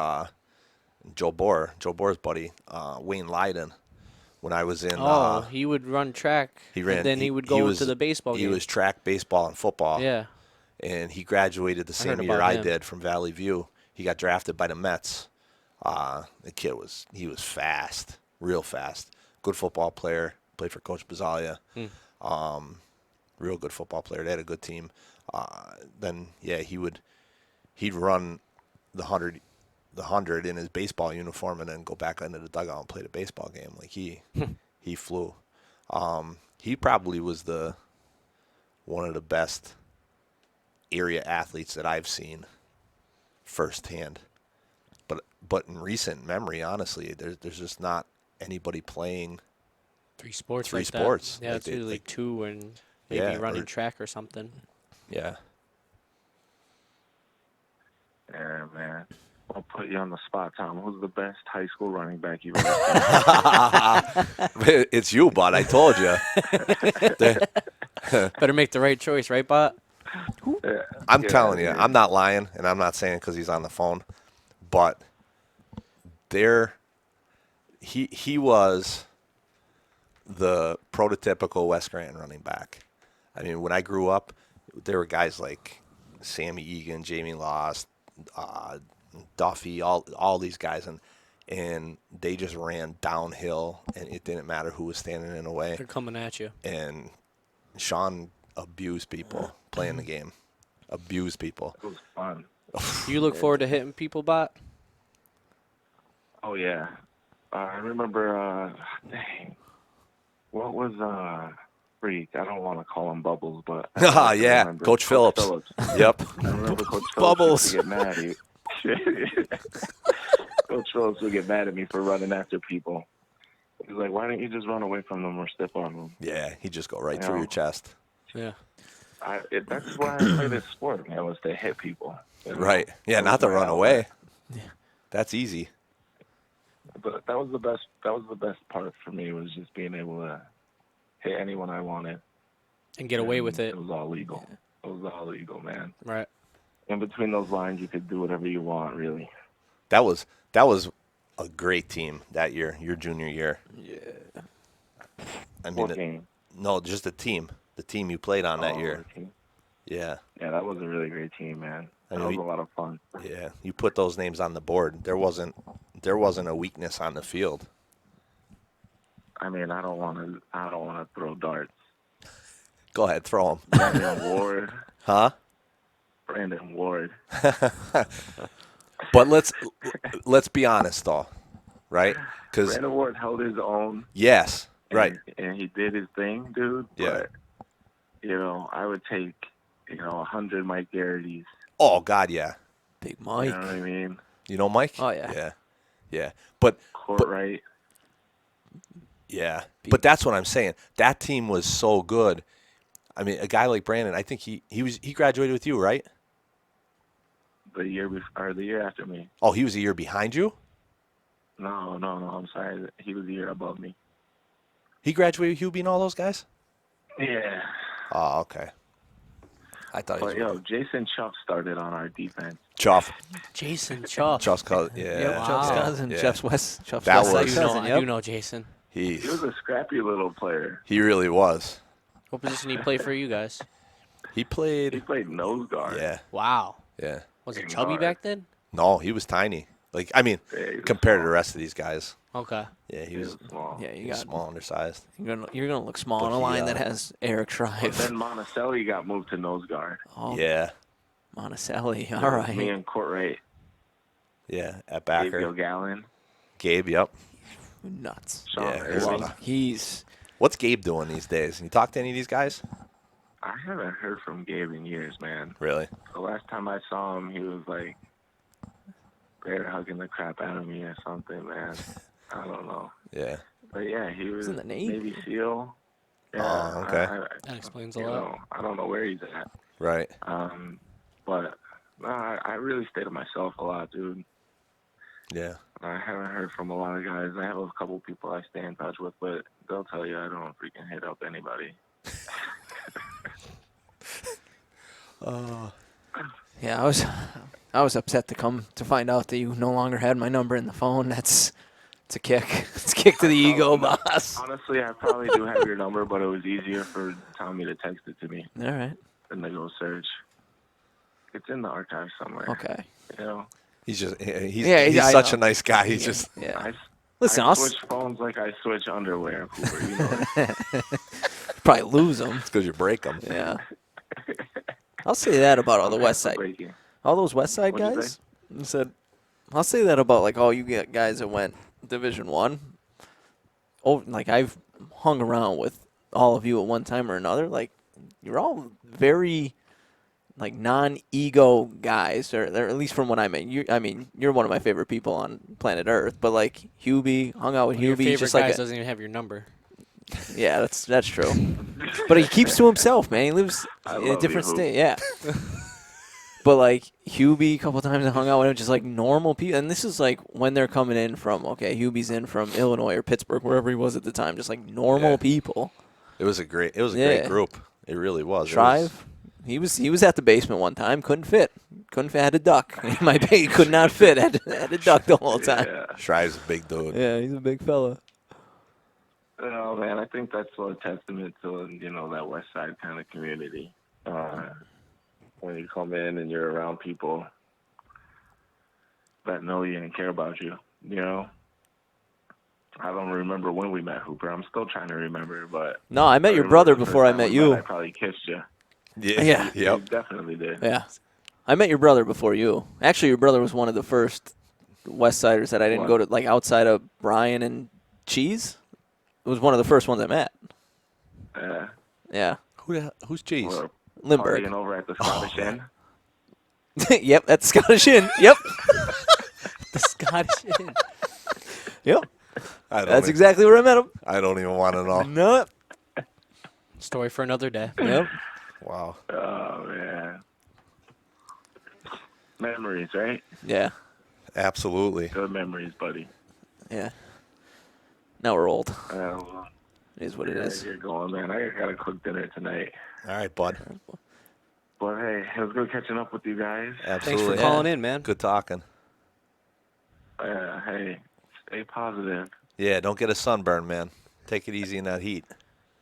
Joe Boer's buddy, Wayne Lyden. When I was in, he would run track. he ran. And then he would go to the baseball game. He was track, baseball, and football. Yeah. And he graduated the same heard year about I him. did from Valley View. He got drafted by the Mets. The kid was fast, real fast. Good football player. Played for Coach Bazzalia. Real good football player. They had a good team. Then he'd run the 100 in his baseball uniform and then go back into the dugout and play the baseball game. Like he flew. He probably was one of the best area athletes that I've seen firsthand. But in recent memory, honestly, there's just not anybody playing 3 sports. 3 like that. sports. Yeah, Like it's they- usually like- 2 and maybe Yeah, running or- track or something. Yeah. Yeah, man. I'll put you on the spot, Tom. Who's the best high school running back you've ever seen? It's you, bud. I told you. Better make the right choice, right, Bot? I'm Yeah, telling you, yeah. I'm not lying, and I'm not saying it because he's on the phone, but he was the prototypical West Scranton running back. I mean, when I grew up, there were guys like Sammy Egan, Jamie Lost, Duffy, all these guys, and and they just ran downhill, and it didn't matter who was standing in the way. They're coming at you. And Sean abused people playing the game. Abused people. It was fun. You look forward to hitting people, Bot? Oh yeah, I remember. Dang, what was Freak? I don't want to call him Bubbles, but Yeah, remember. Coach Phillips. Yep. I remember Coach Bubbles. Phillips used to get mad. Coach Phillips would get mad at me for running after people. He's like, "Why don't you just run away from them or step on them?" Yeah, he just go right You through know. your chest. Yeah. That's why I play this sport, man, was to hit people. You know? Right. Yeah, That not was to my run outlet. away. That's easy. But that was the best. That was the best part for me, was just being able to hit anyone I wanted. And get away with it. It was all legal. It was all legal, man. Right. In between those lines, you could do whatever you want, really. That was a great team that year, your junior year. Yeah. I mean, What game? no, just the team you played on that Oh, year. the team. Yeah. Yeah, that was a really great team, man. I That know was a lot of fun. Yeah, you put those names on the board. There wasn't a weakness on the field. I mean, I don't want to throw darts. Go ahead, throw them. Brandon Ward. But let's be honest though, right? Because Brandon Ward held his own. yes, And, right. And he did his thing, dude. Yeah. But, I would take, 100 Mike Garrity's. Oh God, yeah. Big You Mike. know what I mean? You know Mike? Oh, yeah. Yeah, yeah. But Courtright. yeah, but that's what I'm saying. That team was so good. I mean, a guy like Brandon, I think he graduated with you, right? The year after me. Oh, he was a year behind you? No, I'm sorry. He was a year above me. He graduated with Hubie and all those guys? Yeah. Oh, okay. I thought he was But, Jason Chuff started on our defense. Chuff. Jason Chuff. Chuff's cousin. Yeah. Yep, Chuff's Wow. cousin. Yeah. Chuff's West That Side was- cousin. I Yep. do know Jason. He was a scrappy little player. He really was. What position he play for you guys? He He played. played nose guard. Yeah, Wow. yeah. Was it Big chubby guard. back then? No, he was tiny. Like, I mean, Yeah, he was compared to small. the rest of these guys. Okay. Yeah, he He was, was small. Yeah, he you was got. small, undersized. You're gonna look small But on a he, line that has Eric But Shrive. then Monticelli got moved to nose guard. Oh, Yeah, Monticelli. All Me right. and Courtright. yeah. At Gabe backer. Gilgallen. Gabe, yep. Nuts. Sean Yeah, Irving. love He's What's Gabe doing these days? You talk to any of these guys? I haven't heard from Gabe in years, man. Really? The last time I saw him, he was like, bear hugging the crap out of me or something, man. I don't know. Yeah. But yeah, he was in the Navy. SEAL. Yeah, Oh, okay. That explains a you lot. know, I don't know where he's at. Right. But no, I really stay to myself a lot, dude. Yeah. I haven't heard from a lot of guys. I have a couple people I stay in touch with, but they'll tell you I don't freaking hit up anybody. yeah. I was upset to find out that you no longer had my number in the phone. It's a kick. It's a kick to the ego, boss. Honestly, I probably do have your number, but it was easier for Tommy to text it to me All right. than to go search. It's in the archive somewhere. Okay. You know, He's just Yeah, he's I such know. a nice guy. He's just Yeah. I Listen, I I'll switch phones like I switch underwear, Cooper. You know, probably lose them. it's because you break them. Yeah. I'll say that about all the West Side, breaking. all those West Side What'd you guys. I said, I'll say that about like all you get guys that went Division 1. Oh, like I've hung around with all of you at one time or another. Like you're all very like non-ego guys, or at least from what I mean. You're one of my favorite people on planet Earth. But like Hubie, hung out with Your Hubie. He's favorite just guy like doesn't even have your number. yeah, that's true. But he keeps to himself, man. He lives I in a love different you, state. Yeah. But like Hubie, a couple times I hung out with him, just like normal people. And this is like when they're coming in from Hubie's in from Illinois or Pittsburgh, wherever he was at the time, just like normal Yeah. people. It was a great Yeah. group. It really was. It was- Shrive, he was at the basement one time, couldn't fit, had to duck. My baby could not fit, had to duck the whole time. Yeah. Shrive's a big dude. Yeah, he's a big fella. Oh man, I think that's a testament to that West Side kind of community. When you come in and you're around people that know you and care about you, you know, I don't remember when we met, Hooper. I'm still trying to remember, but No, I met your remember brother the first before I time met we you. I probably kissed you. Yeah. Yeah. You Yep. definitely did. Yeah. I met your brother before you. Actually, your brother was one of the first West Siders that I didn't go to, like outside of Brian and Cheese. It was one of the first ones I met. Yeah. Who's Cheese? We're Limburg. partying over at the Scottish Inn. Yep, at the Scottish Inn. Yep. The Scottish Inn. Yep. I That's exactly where I met him. I don't even want to know. No. Story for another day. Yep. Wow. Oh, man. Memories, right? Yeah. Absolutely. Good memories, buddy. Yeah. Now we're old. Well, It is what it is. You're going, man. I got to cook dinner tonight. All right, bud. But, hey, it was good catching up with you guys. Absolutely. Thanks for calling in, man. Good talking. Hey, stay positive. Yeah, don't get a sunburn, man. Take it easy in that heat.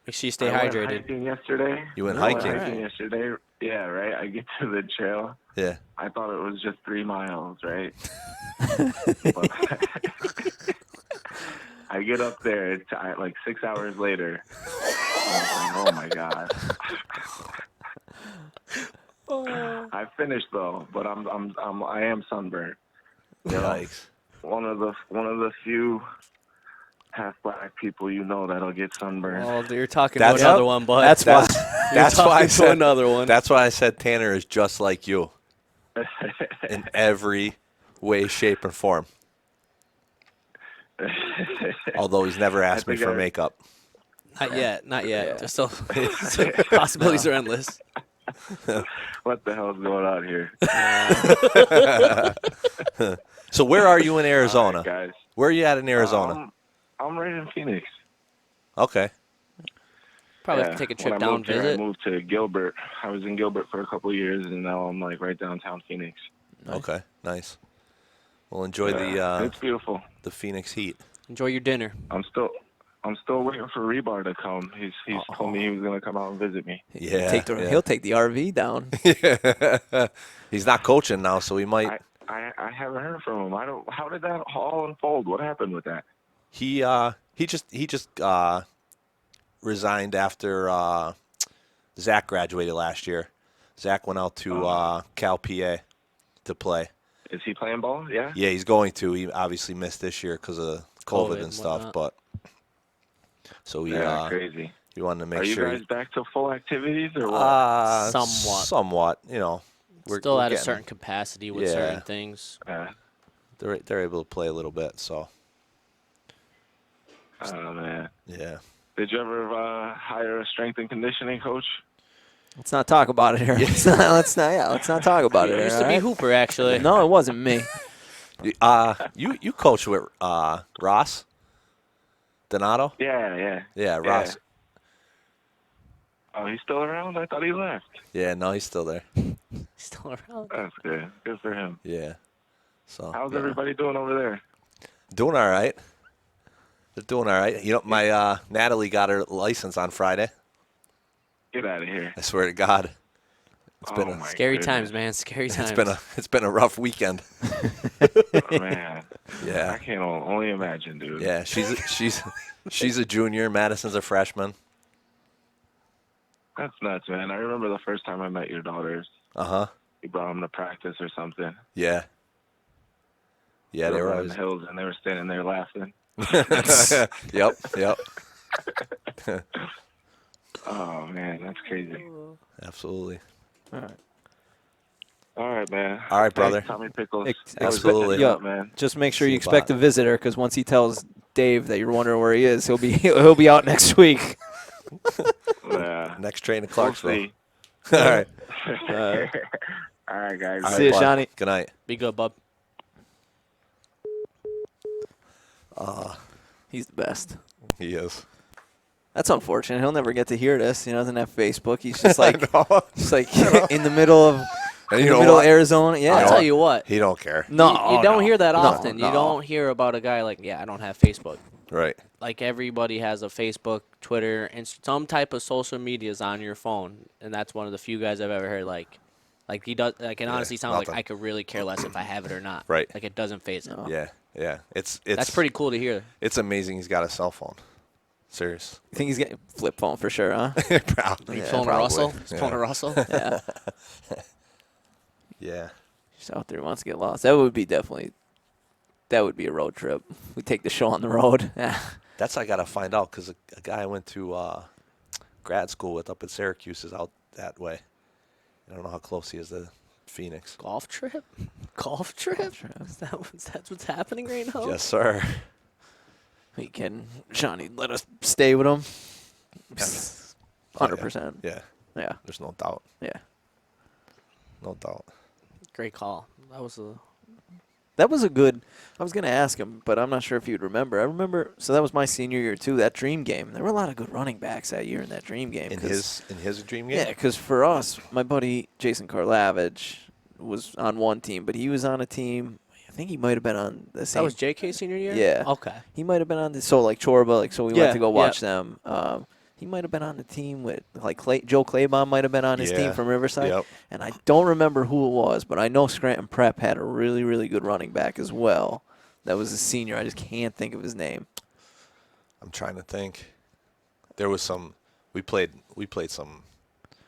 Make sure you stay I went hydrated. hiking yesterday. You went I went hiking? hiking yesterday. Yeah, right? I get to the trail. Yeah. I thought it was just 3 miles, right? But I get up there, it's like 6 hours later. I'm like, oh my God. I finished though, but I am sunburned. You know, Yikes. one of the few half black people that'll get sunburned. Oh, you're talking That's- to another one, bud. That's why. That's why I talking to said another one. That's why I said Tanner is just like you in every way, shape, and form. Although he's never asked me think for I- makeup. Not yet. Not yet. There's still possibilities are endless. What the hell's going on here? So where are you in Arizona? All right, guys. Where are you at in Arizona? I'm right in Phoenix. Okay. Probably have to take a trip when I down, moved here, visit. I moved to Gilbert. I was in Gilbert for a couple of years, and now I'm like right downtown Phoenix. Nice. Okay. Nice. Well, enjoy It's beautiful. the Phoenix heat. Enjoy your dinner. I'm still waiting for Rebar to come. He's told me he was gonna come out and visit me. Yeah. He'll take the RV down. He's not coaching now, so he might. I haven't heard from him. How did that all unfold? What happened with that? He just resigned after Zach graduated last year. Zach went out to Cal PA to play. Is he playing ball? Yeah. Yeah, he's going to. He obviously missed this year because of COVID COVID and and stuff, whatnot. but so he Yeah, crazy. he wanted to make Are you sure. guys back to full activities or what? Somewhat. Somewhat. You know, Still we're at a getting- certain capacity with Yeah. certain things. They're able to play a little bit. So Oh man. yeah. Did you ever hire a strength and conditioning coach? Let's not talk about it here. Let's not talk about it It here. used to be all Hooper, actually. right? No, it wasn't me. You coached with Ross Donato? Yeah. Yeah, Ross. Oh, he's still around? I thought he left. Yeah, no, he's still there. Still around. That's good. Good for him. Yeah. So How's everybody doing over there? doing all right. They're doing all right. You know, my Natalie got her license on Friday. Get out of here. I swear to God. It's been my Scary goodness. times, man. Scary times. it's been a rough weekend. Man, I Yeah. can only imagine, dude. Yeah, she's a junior, Madison's a freshman. That's nuts, man. I remember the first time I met your daughters. Uh-huh. You brought them to practice or something. Yeah. Yeah, they were in always the hills, and they were standing there laughing. Yep. Oh, man, that's crazy. Absolutely. All right, man. All right, brother. Thanks, Tommy Pickles. Absolutely. Yo, man. just make sure See you you, expect Bob. a visitor, because once he tells Dave that you're wondering where he is, he'll be out next week. Yeah. Next train to We'll Clarksville. see. All right. All right, guys. All See right, ya, bud. Shawny. Good night. Be good, bub. He's the best. He is. That's unfortunate. He'll never get to hear this. He doesn't have Facebook. He's just like, No. just like in the middle of And in you the know middle what? of Arizona. Yeah. I'll tell you what. He don't care. No, You don't no. hear that No, often. no. You don't hear about a guy like, I don't have Facebook. Right. Like, everybody has a Facebook, Twitter, and some type of social medias on your phone, and that's one of the few guys I've ever heard, like Like he does. Like it Yeah, honestly sounds like nothing. I could really care less if I have it or not. Right. Like it doesn't phase him. No. Yeah. It's That's pretty cool to hear. It's amazing he's got a cell phone. Serious. You think he's getting flip phone for sure, huh? Probably. He's Yeah, pulling a probably. Russell. He's Yeah. pulling a Russell. Yeah. Yeah. He's out there, wants to get lost. That would be a road trip. We take the show on the road. Yeah. That's I got to find out because a guy I went to grad school with up at Syracuse is out that way. I don't know how close he is to Phoenix. Golf trip. Golf trip. Is that what's happening right now? Yes, sir. We can, Shawny, let us stay with him. Yeah. 100%. Yeah. Yeah. There's no doubt. Yeah. No doubt. Great call. That was a good. I was going to ask him, but I'm not sure if you'd remember. I remember. So that was my senior year too. That dream game. There were a lot of good running backs that year in that dream game. In his dream game? Yeah, because for us, my buddy Jason Karlavich was on one team, but he was on a team. I think he might have been on the same. That was JK senior year. Yeah. Okay. He might have been on the like Chorba, so we Yeah, went to go yeah. watch them. He might have been on the team with Joe Claybon might have been on his team Yeah. from Riverside. Yep. And I don't remember who it was, but I know Scranton Prep had a really, really good running back as well. That was a senior. I just can't think of his name. I'm trying to think. There was some. We played some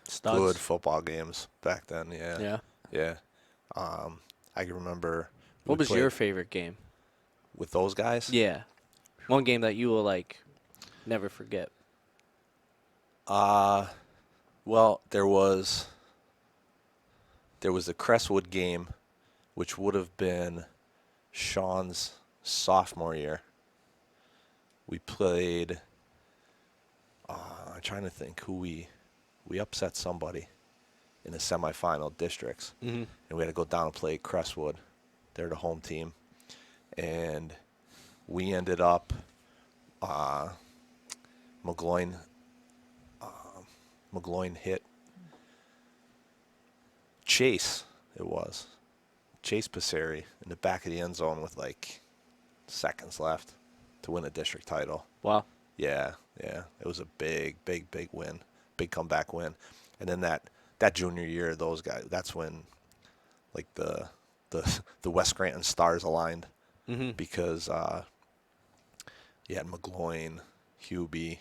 Studs. good football games back then. Yeah. Yeah. Yeah. I can remember. What we was played your favorite game? with those guys? Yeah. One game that you will never forget. Well, there was the Crestwood game, which would have been Sean's sophomore year. We played. I'm trying to think who we upset somebody in the semifinal districts, and we had to go down and play Crestwood. They're the home team, and we ended up McGloin hit Chase. It was Chase Passeri in the back of the end zone with seconds left to win a district title. Wow. Yeah. It was a big win, big comeback win. And then that junior year, those guys. That's when the West Scranton stars aligned because you had McGloin, Hubie,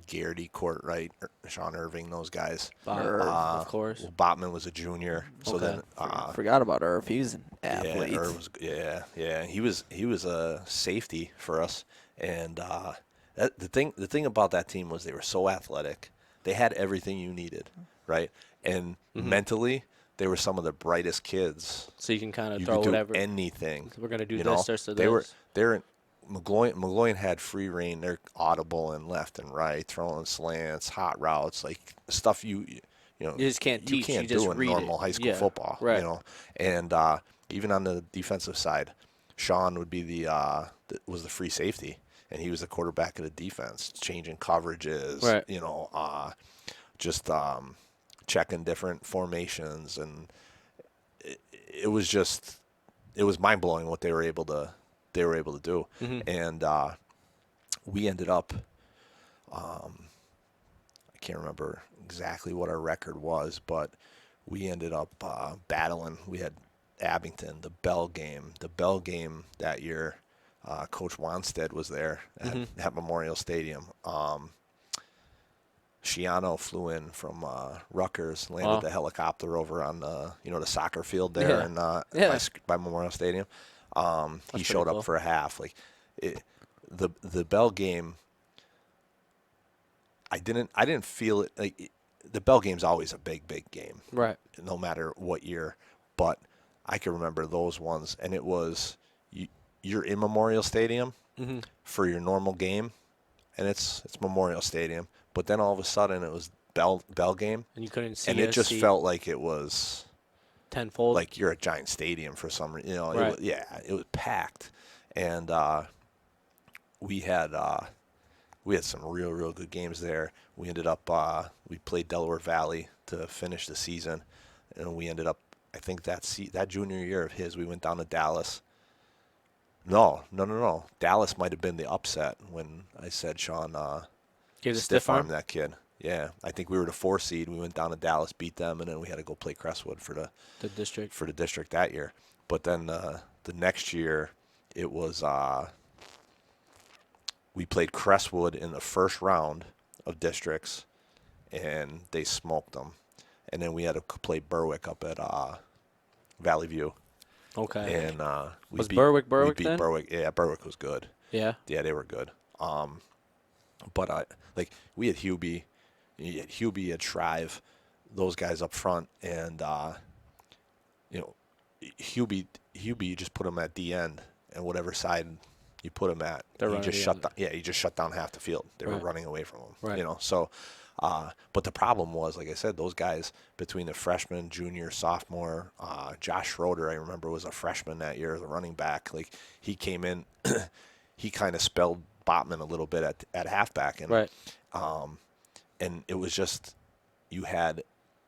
Garrity, Courtwright, Sean Irving, those guys. Of course. Well, Botman was a junior, so Okay. then Forgot about Irv. He was an athlete. yeah, Irv was, yeah. He was a safety for us, and the thing about that team was they were so athletic. They had everything you needed, right? And mentally, they were some of the brightest kids. So you can kind of You throw could do whatever. anything. We're gonna do you this know? or They're McGloin had free reign. They're audible and left and right, throwing slants, hot routes, stuff you just can't teach. You can't You just do in read normal it. high school Yeah, football. right. And even on the defensive side, Sean would be was the free safety, and he was the quarterback of the defense, changing coverages. Right. Just checking different formations, and it was mind blowing what they were able to do. And we ended up I can't remember exactly what our record was, but we ended up battling. We had Abington, the Bell game that year. Coach Wanstead was there at Memorial Stadium. Shiano flew in from Rutgers, landed the helicopter over on the soccer field there by Memorial Stadium. He showed cool. up for a half. The Bell game, I didn't feel it. The Bell game's always a big game, Right. no matter what year. But I can remember those ones, and it was you're in Memorial Stadium for your normal game, and it's Memorial Stadium. But then all of a sudden it was Bell game, And you couldn't see. and it just felt like it was tenfold. like you're at Giant Stadium for some reason. Right. It was packed, and we had some real good games there. We ended up we played Delaware Valley to finish the season, and we ended up, I think that junior year of his, we went down to Dallas. No. Dallas might have been the upset when I said Sean Gave the stiff arm that kid. Yeah, I think we were the 4 seed. We went down to Dallas, beat them, and then we had to go play Crestwood for The district. the district that year. But then the next year, it was we played Crestwood in the first round of districts, and they smoked them. And then we had to play Berwick up at Valley View. Okay. And we Was beat, Berwick we beat then? Berwick. Yeah, Berwick was good. Yeah. Yeah, they were good. But like we had Hubie, had Shrive, those guys up front, and you know, Hubie, you just put him at the end, and whatever side you put him at, They're he running just the shut other. down. Yeah, he just shut down half the field. They were Right. running away from him. Right. You know, so. But the problem was, like I said, those guys between the freshman, junior, sophomore, Josh Schroeder, I remember, was a freshman that year as a running back. Like he came in, he kind of spelled Botman a little bit at halfback, and Right. and it was just you had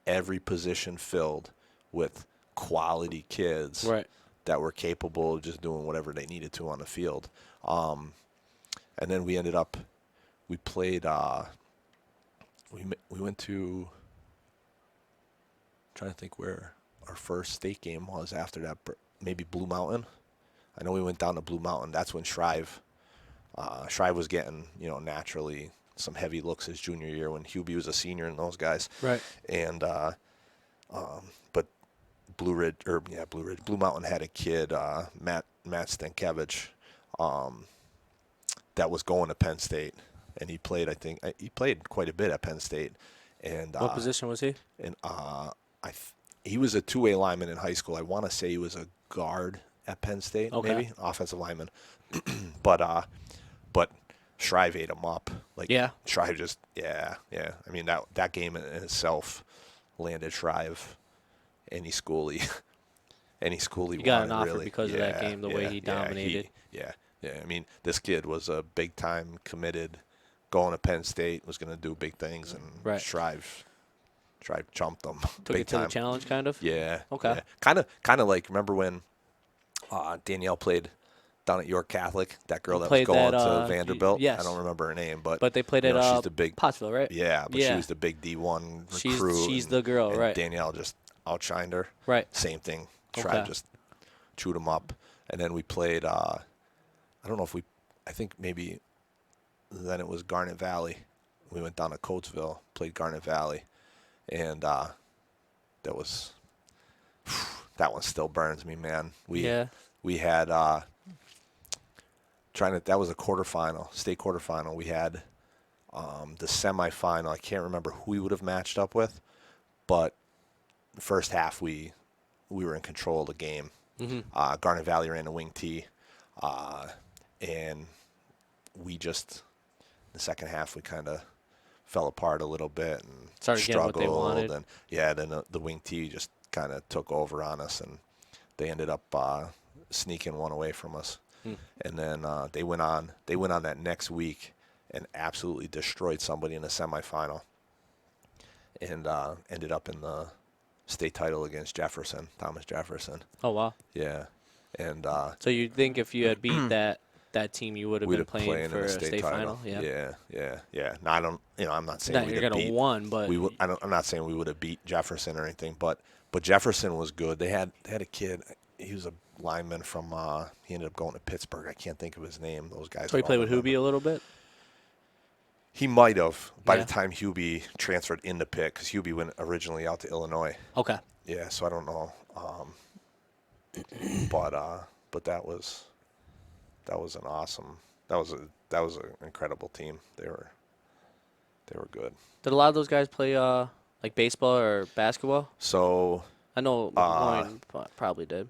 every position filled with quality kids Right. that were capable of just doing whatever they needed to on the field. And then we played. We went to, trying to think where our first state game was after that, maybe Blue Mountain. I know we went down to Blue Mountain. That's when Shrive was getting, naturally some heavy looks his junior year when Hubie was a senior and those guys. Right. And but Blue Mountain had a kid, Matt Stankiewicz, that was going to Penn State. And he played, he played quite a bit at Penn State. And What position was he? And he was a two-way lineman in high school. I want to say he was a guard at Penn State, Okay. maybe offensive lineman. but Shrive ate him up. Like Yeah. Shrive just I mean that game in itself landed Shrive any school he He got an wanted, offer really. because of that game, the way he dominated. Yeah. I mean, this kid was a big-time committed, going to Penn State, was going to do big things, and Right. Shrive jumped them Took big it to time. the challenge, kind of. Yeah. Okay. Yeah. Kind of like, remember when Danielle played down at York Catholic? That girl that was Played going that, to Vanderbilt? yes. I don't remember her name, but But they played at she's the big Pottsville, right? Yeah, but she Yeah. was the big D1 She's recruit. she's the girl, and right? Danielle just outshined her. Right. Same thing. Okay. Shrive just chewed him up. And then we played, I don't know if I think maybe then it was Garnet Valley. We went down to Coatesville, played Garnet Valley, and that one still burns me, man. We had that was a quarterfinal, state quarterfinal. We had the semifinal. I can't remember who we would have matched up with, but the first half we were in control of the game. Mm-hmm. Garnet Valley ran a wing tee, and we just the second half we kind of fell apart a little bit and Started getting what struggled. they wanted. And then the wing tee just kind of took over on us, and they ended up sneaking one away from us. And then they went on that next week and absolutely destroyed somebody in the semifinal, and ended up in the state title against Thomas Jefferson. Oh wow. Yeah, and So you think if you had beat that team, you would have we'd been have playing playing for in a the state final? Yeah. No, I don't. I'm not saying Not we'd you're have gonna beat. won, but I'm not saying we would have beat Jefferson or anything, but Jefferson was good. They had a kid. He was a lineman from. He ended up going to Pittsburgh. I can't think of his name. Those guys. so he would all played with remember. Hubie a little bit. He might have by Yeah. the time Hubie transferred into Pitt, because Hubie went originally out to Illinois. Okay. Yeah, so I don't know. But that was an awesome. That was an incredible team. They were good. Did a lot of those guys play like baseball or basketball? So I know Lauren probably did.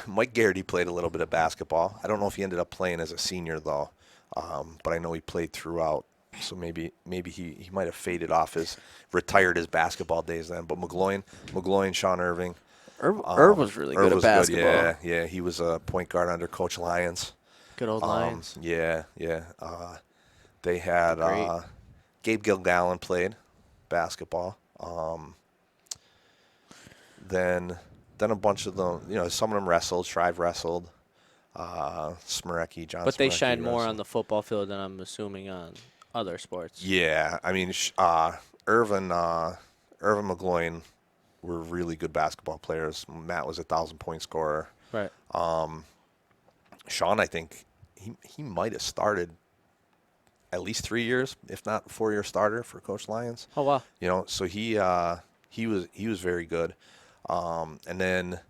Mike Garrity played a little bit of basketball. I don't know if he ended up playing as a senior though, but I know he played throughout. So maybe he might have retired his basketball days then. But McGloin, Sean Irving. Irv was really good at basketball. Yeah, he was a point guard under Coach Lyons. Good old Lions. Yeah. They had Great. Gabe Gilgallen played basketball. Then a bunch of them, some of them wrestled. Shrive wrestled. Smerecki, John. But they Smerecki shine more wrestled. on the football field than I'm assuming on other sports. Yeah, I mean, Irvin McGloin were really good basketball players. Matt was a 1,000-point scorer. Right. Sean, I think he might have started at least 3 years, if not a 4-year starter for Coach Lyons. Oh wow. You know, so he was very good. And then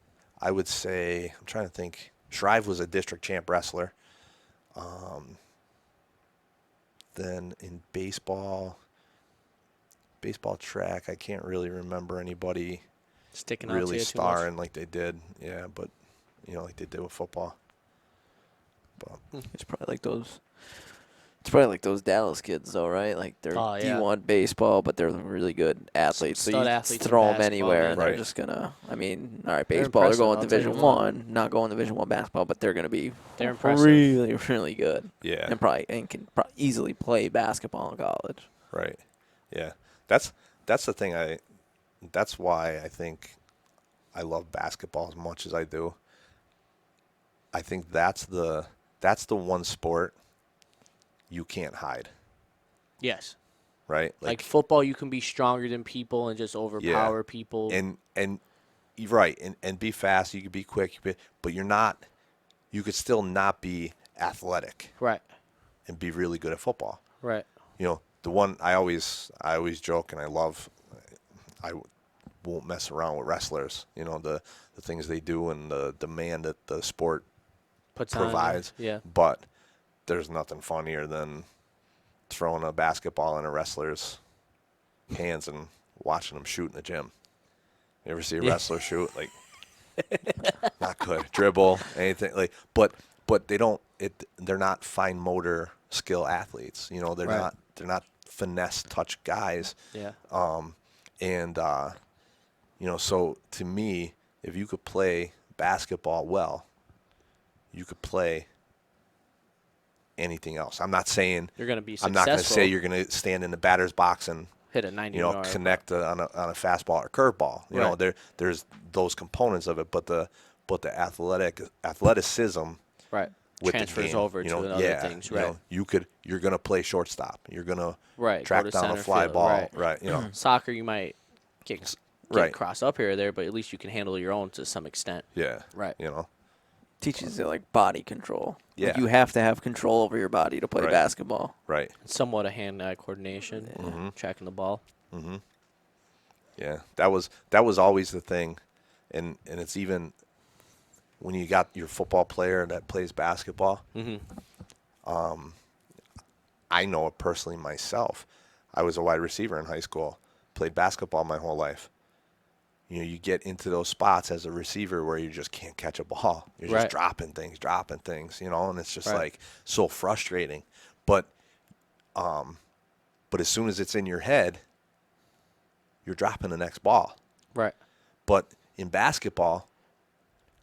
I would say, I'm trying to think, Shrive was a district champ wrestler. Then in baseball track, I can't really remember anybody Sticking out really to you starring like they did. Yeah, but like they did with football. But It's probably like those. It's probably like those Dallas kids, though, right? Like they're Oh, yeah. D1 baseball, but they're really good athletes. So Stud you athletes in throw them basketball, anywhere, man. and they're Right. just gonna. I mean, all right, They're baseball, they're impressive, going I'll tell Division you what. 1, not going Division 1 basketball, but they're gonna be They're impressive. really, really good, yeah, and can easily play basketball in college. right. Yeah, that's the thing. That's why I think I love basketball as much as I do. I think that's the one sport you can't hide, Yes. right? Like football, you can be stronger than people and just overpower people. and you're right, and be fast. You could be quick, but you're not. You could still not be athletic Right. and be really good at football. Right. The one I always joke and I love. I won't mess around with wrestlers. The things they do and the demand that the sport Puts on. provides. Yeah. But there's nothing funnier than throwing a basketball in a wrestler's hands and watching them shoot in the gym. You ever see a wrestler shoot? Like, not good. Dribble, anything. But they're not fine motor skill athletes. They're Right. not finesse touch guys. Yeah. So to me, if you could play basketball well, you could play anything else. I'm not saying You're gonna be I'm successful. not going to say you're going to stand in the batter's box and hit a 90 connect on a fastball or curveball. Right. There's those components of it, but the athleticism Right. with Transfers the game, over to other things. Right. You're going to play shortstop. You're going to Right. track Go to down a center fly field. ball. Right. Soccer, you might get Right. cross up here or there, but at least you can handle your own to some extent. Yeah. Right. Teaches you like body control. Yeah. Like you have to have control over your body to play Right. basketball. Right. Somewhat of hand-eye coordination, tracking the ball. Yeah. That was always the thing, and it's even when you got your football player that plays basketball. I know it personally myself. I was a wide receiver in high school, played basketball my whole life. You get into those spots as a receiver where you just can't catch a ball. You're just Right. dropping things, and it's just Right. like so frustrating. But as soon as it's in your head, you're dropping the next ball. Right. But in basketball,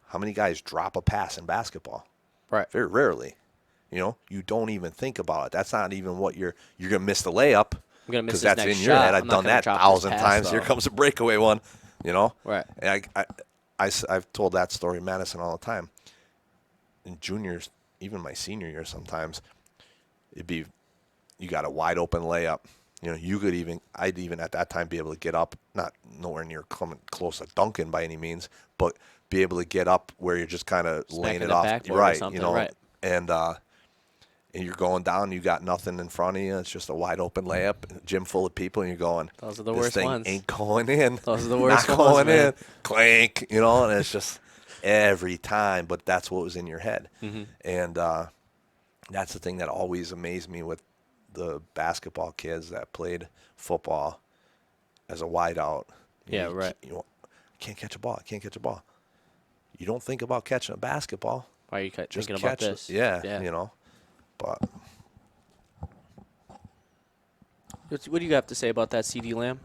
how many guys drop a pass in basketball? Right. Very rarely. You don't even think about it. That's not even what you're going to miss the layup. I'm gonna miss Because this that's next in your shot. head. I'm I've not done gonna that drop this 1,000 pass, times. Here though. comes a breakaway one, Right. And I've told that story in Madison all the time. In juniors, even my senior year sometimes, you got a wide open layup. I'd even at that time be able to get up, not nowhere near coming close to dunking by any means, but be able to get up where you're just kind of laying Smacking it the off. backboard or Right, something, right. And you're going down, you got nothing in front of you. It's just a wide open layup, a gym full of people, and you're going, Those are the this worst thing ones. ain't going in. Those are the worst Not ones, going man. in. Clank, and it's just every time, but that's what was in your head. And that's the thing that always amazed me with the basketball kids that played football as a wideout. Yeah, right. Can't catch a ball. Can't catch a ball. You don't think about catching a basketball. Why are you Just thinking about catch this? it. Yeah. But What do you have to say about that, CD Lamb?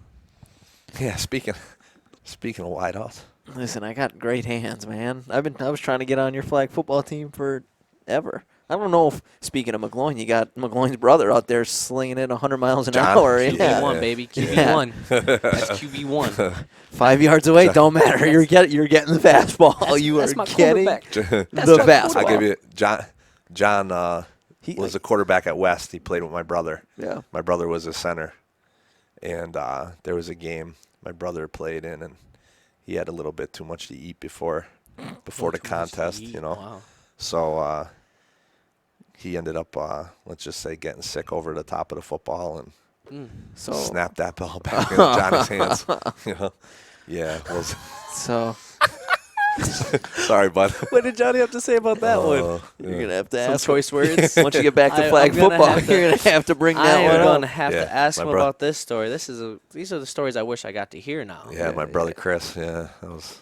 yeah, speaking of wideouts. Listen, I got great hands, man. I was trying to get on your flag football team forever. I don't know if, speaking of McGloin, you got McGloin's brother out there slinging it 100 miles an John, hour. QB1, Yeah. QB1, baby. Yeah. QB1. That's QB1. 5 yards away, don't matter. You're getting the fastball. You That's are my getting quarterback. the my fastball. I'll give you John He was a quarterback at West. He played with my brother. Yeah. My brother was a center. And there was a game my brother played in, and he had a little bit too much to eat before the contest, you know. Wow. So he ended up, let's just say, getting sick over the top of the football and So snapped that ball back into Johnny's hands. You know? Yeah. It was, so sorry, bud. what did Johnny have to say about that one? Yeah. You're gonna have to Some ask. choice words. Once you get back to I'm flag gonna football, have to- you're gonna have to bring I that am one going to up. have Yeah, to ask my him bro- about this story. These are the stories I wish I got to hear now. Yeah, my brother Chris. Yeah, that was.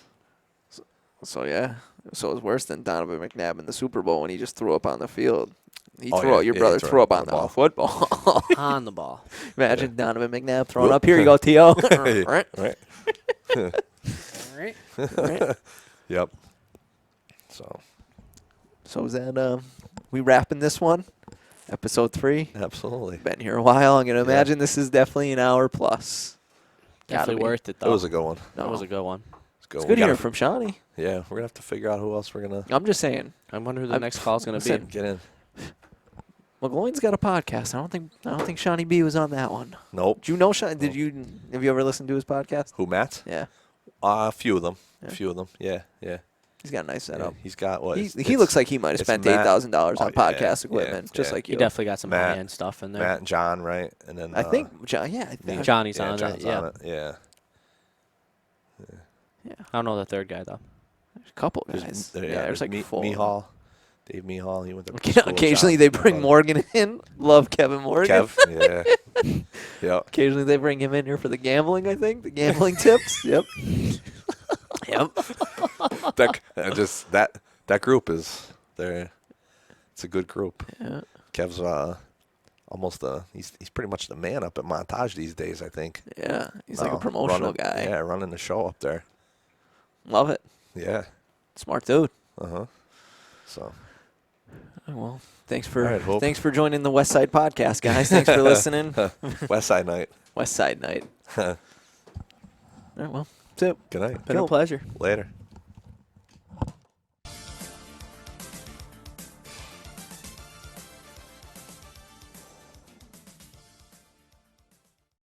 So yeah, so it was worse than Donovan McNabb in the Super Bowl when he just threw up on the field. He Oh, threw yeah, out your yeah, brother he threw threw up up on on the the football. On the ball. Imagine Donovan McNabb throwing up. Here you go, T.O. Right. All right. Right. Yep. So is that we wrapping this one? Episode 3. Absolutely. Been here a while. I'm gonna imagine this is definitely an hour plus. Gotta Definitely be. worth it, though. That was a good one. That was a good one. It's good. It's We good gotta- hearing from Shawny. Yeah, we're gonna have to figure out who else we're gonna I'm just saying. I wonder who the I'm- next call is going to be. listen, get in. McGloin's got a podcast. I don't think Shawny B was on that one. Nope. Did you know Shawny? Have you ever listened to his podcast? Who, Matt? Yeah. A few of them. Yeah. A few of them. Yeah, yeah. He's got a nice Yeah, setup. he's got what? He looks like he might have it's spent Matt- $8,000 on Oh, yeah, podcast yeah, equipment, just yeah. like He you. definitely got some Matt- high-end stuff in there. Matt and John, right? And then I think John. Yeah, I think Johnny's yeah, on John's it. Yeah. on it. Yeah. I don't know the third guy, though. there's a couple There's- guys. there- Yeah, there's like four. Mihal. Dave Mihal. He went to school with Occasionally John. they bring Morgan in. Love Kevin Morgan. Kev. Yeah. Yep. Occasionally they bring him in here for the gambling. I think the gambling tips. Yep. Yep. That group is there. It's a good group. Yeah. Kev's almost he's pretty much the man up at Montage these days, I think. Yeah. He's like a Now, promotional running- guy. Yeah, running the show up there. Love it. Yeah. Smart dude. So Oh, well, thanks for All right, Hope. thanks for joining the West Side Podcast, guys. Thanks for listening. West Side Night. West Side Night. All right, well, that's it. Good night. Been a pleasure. Later.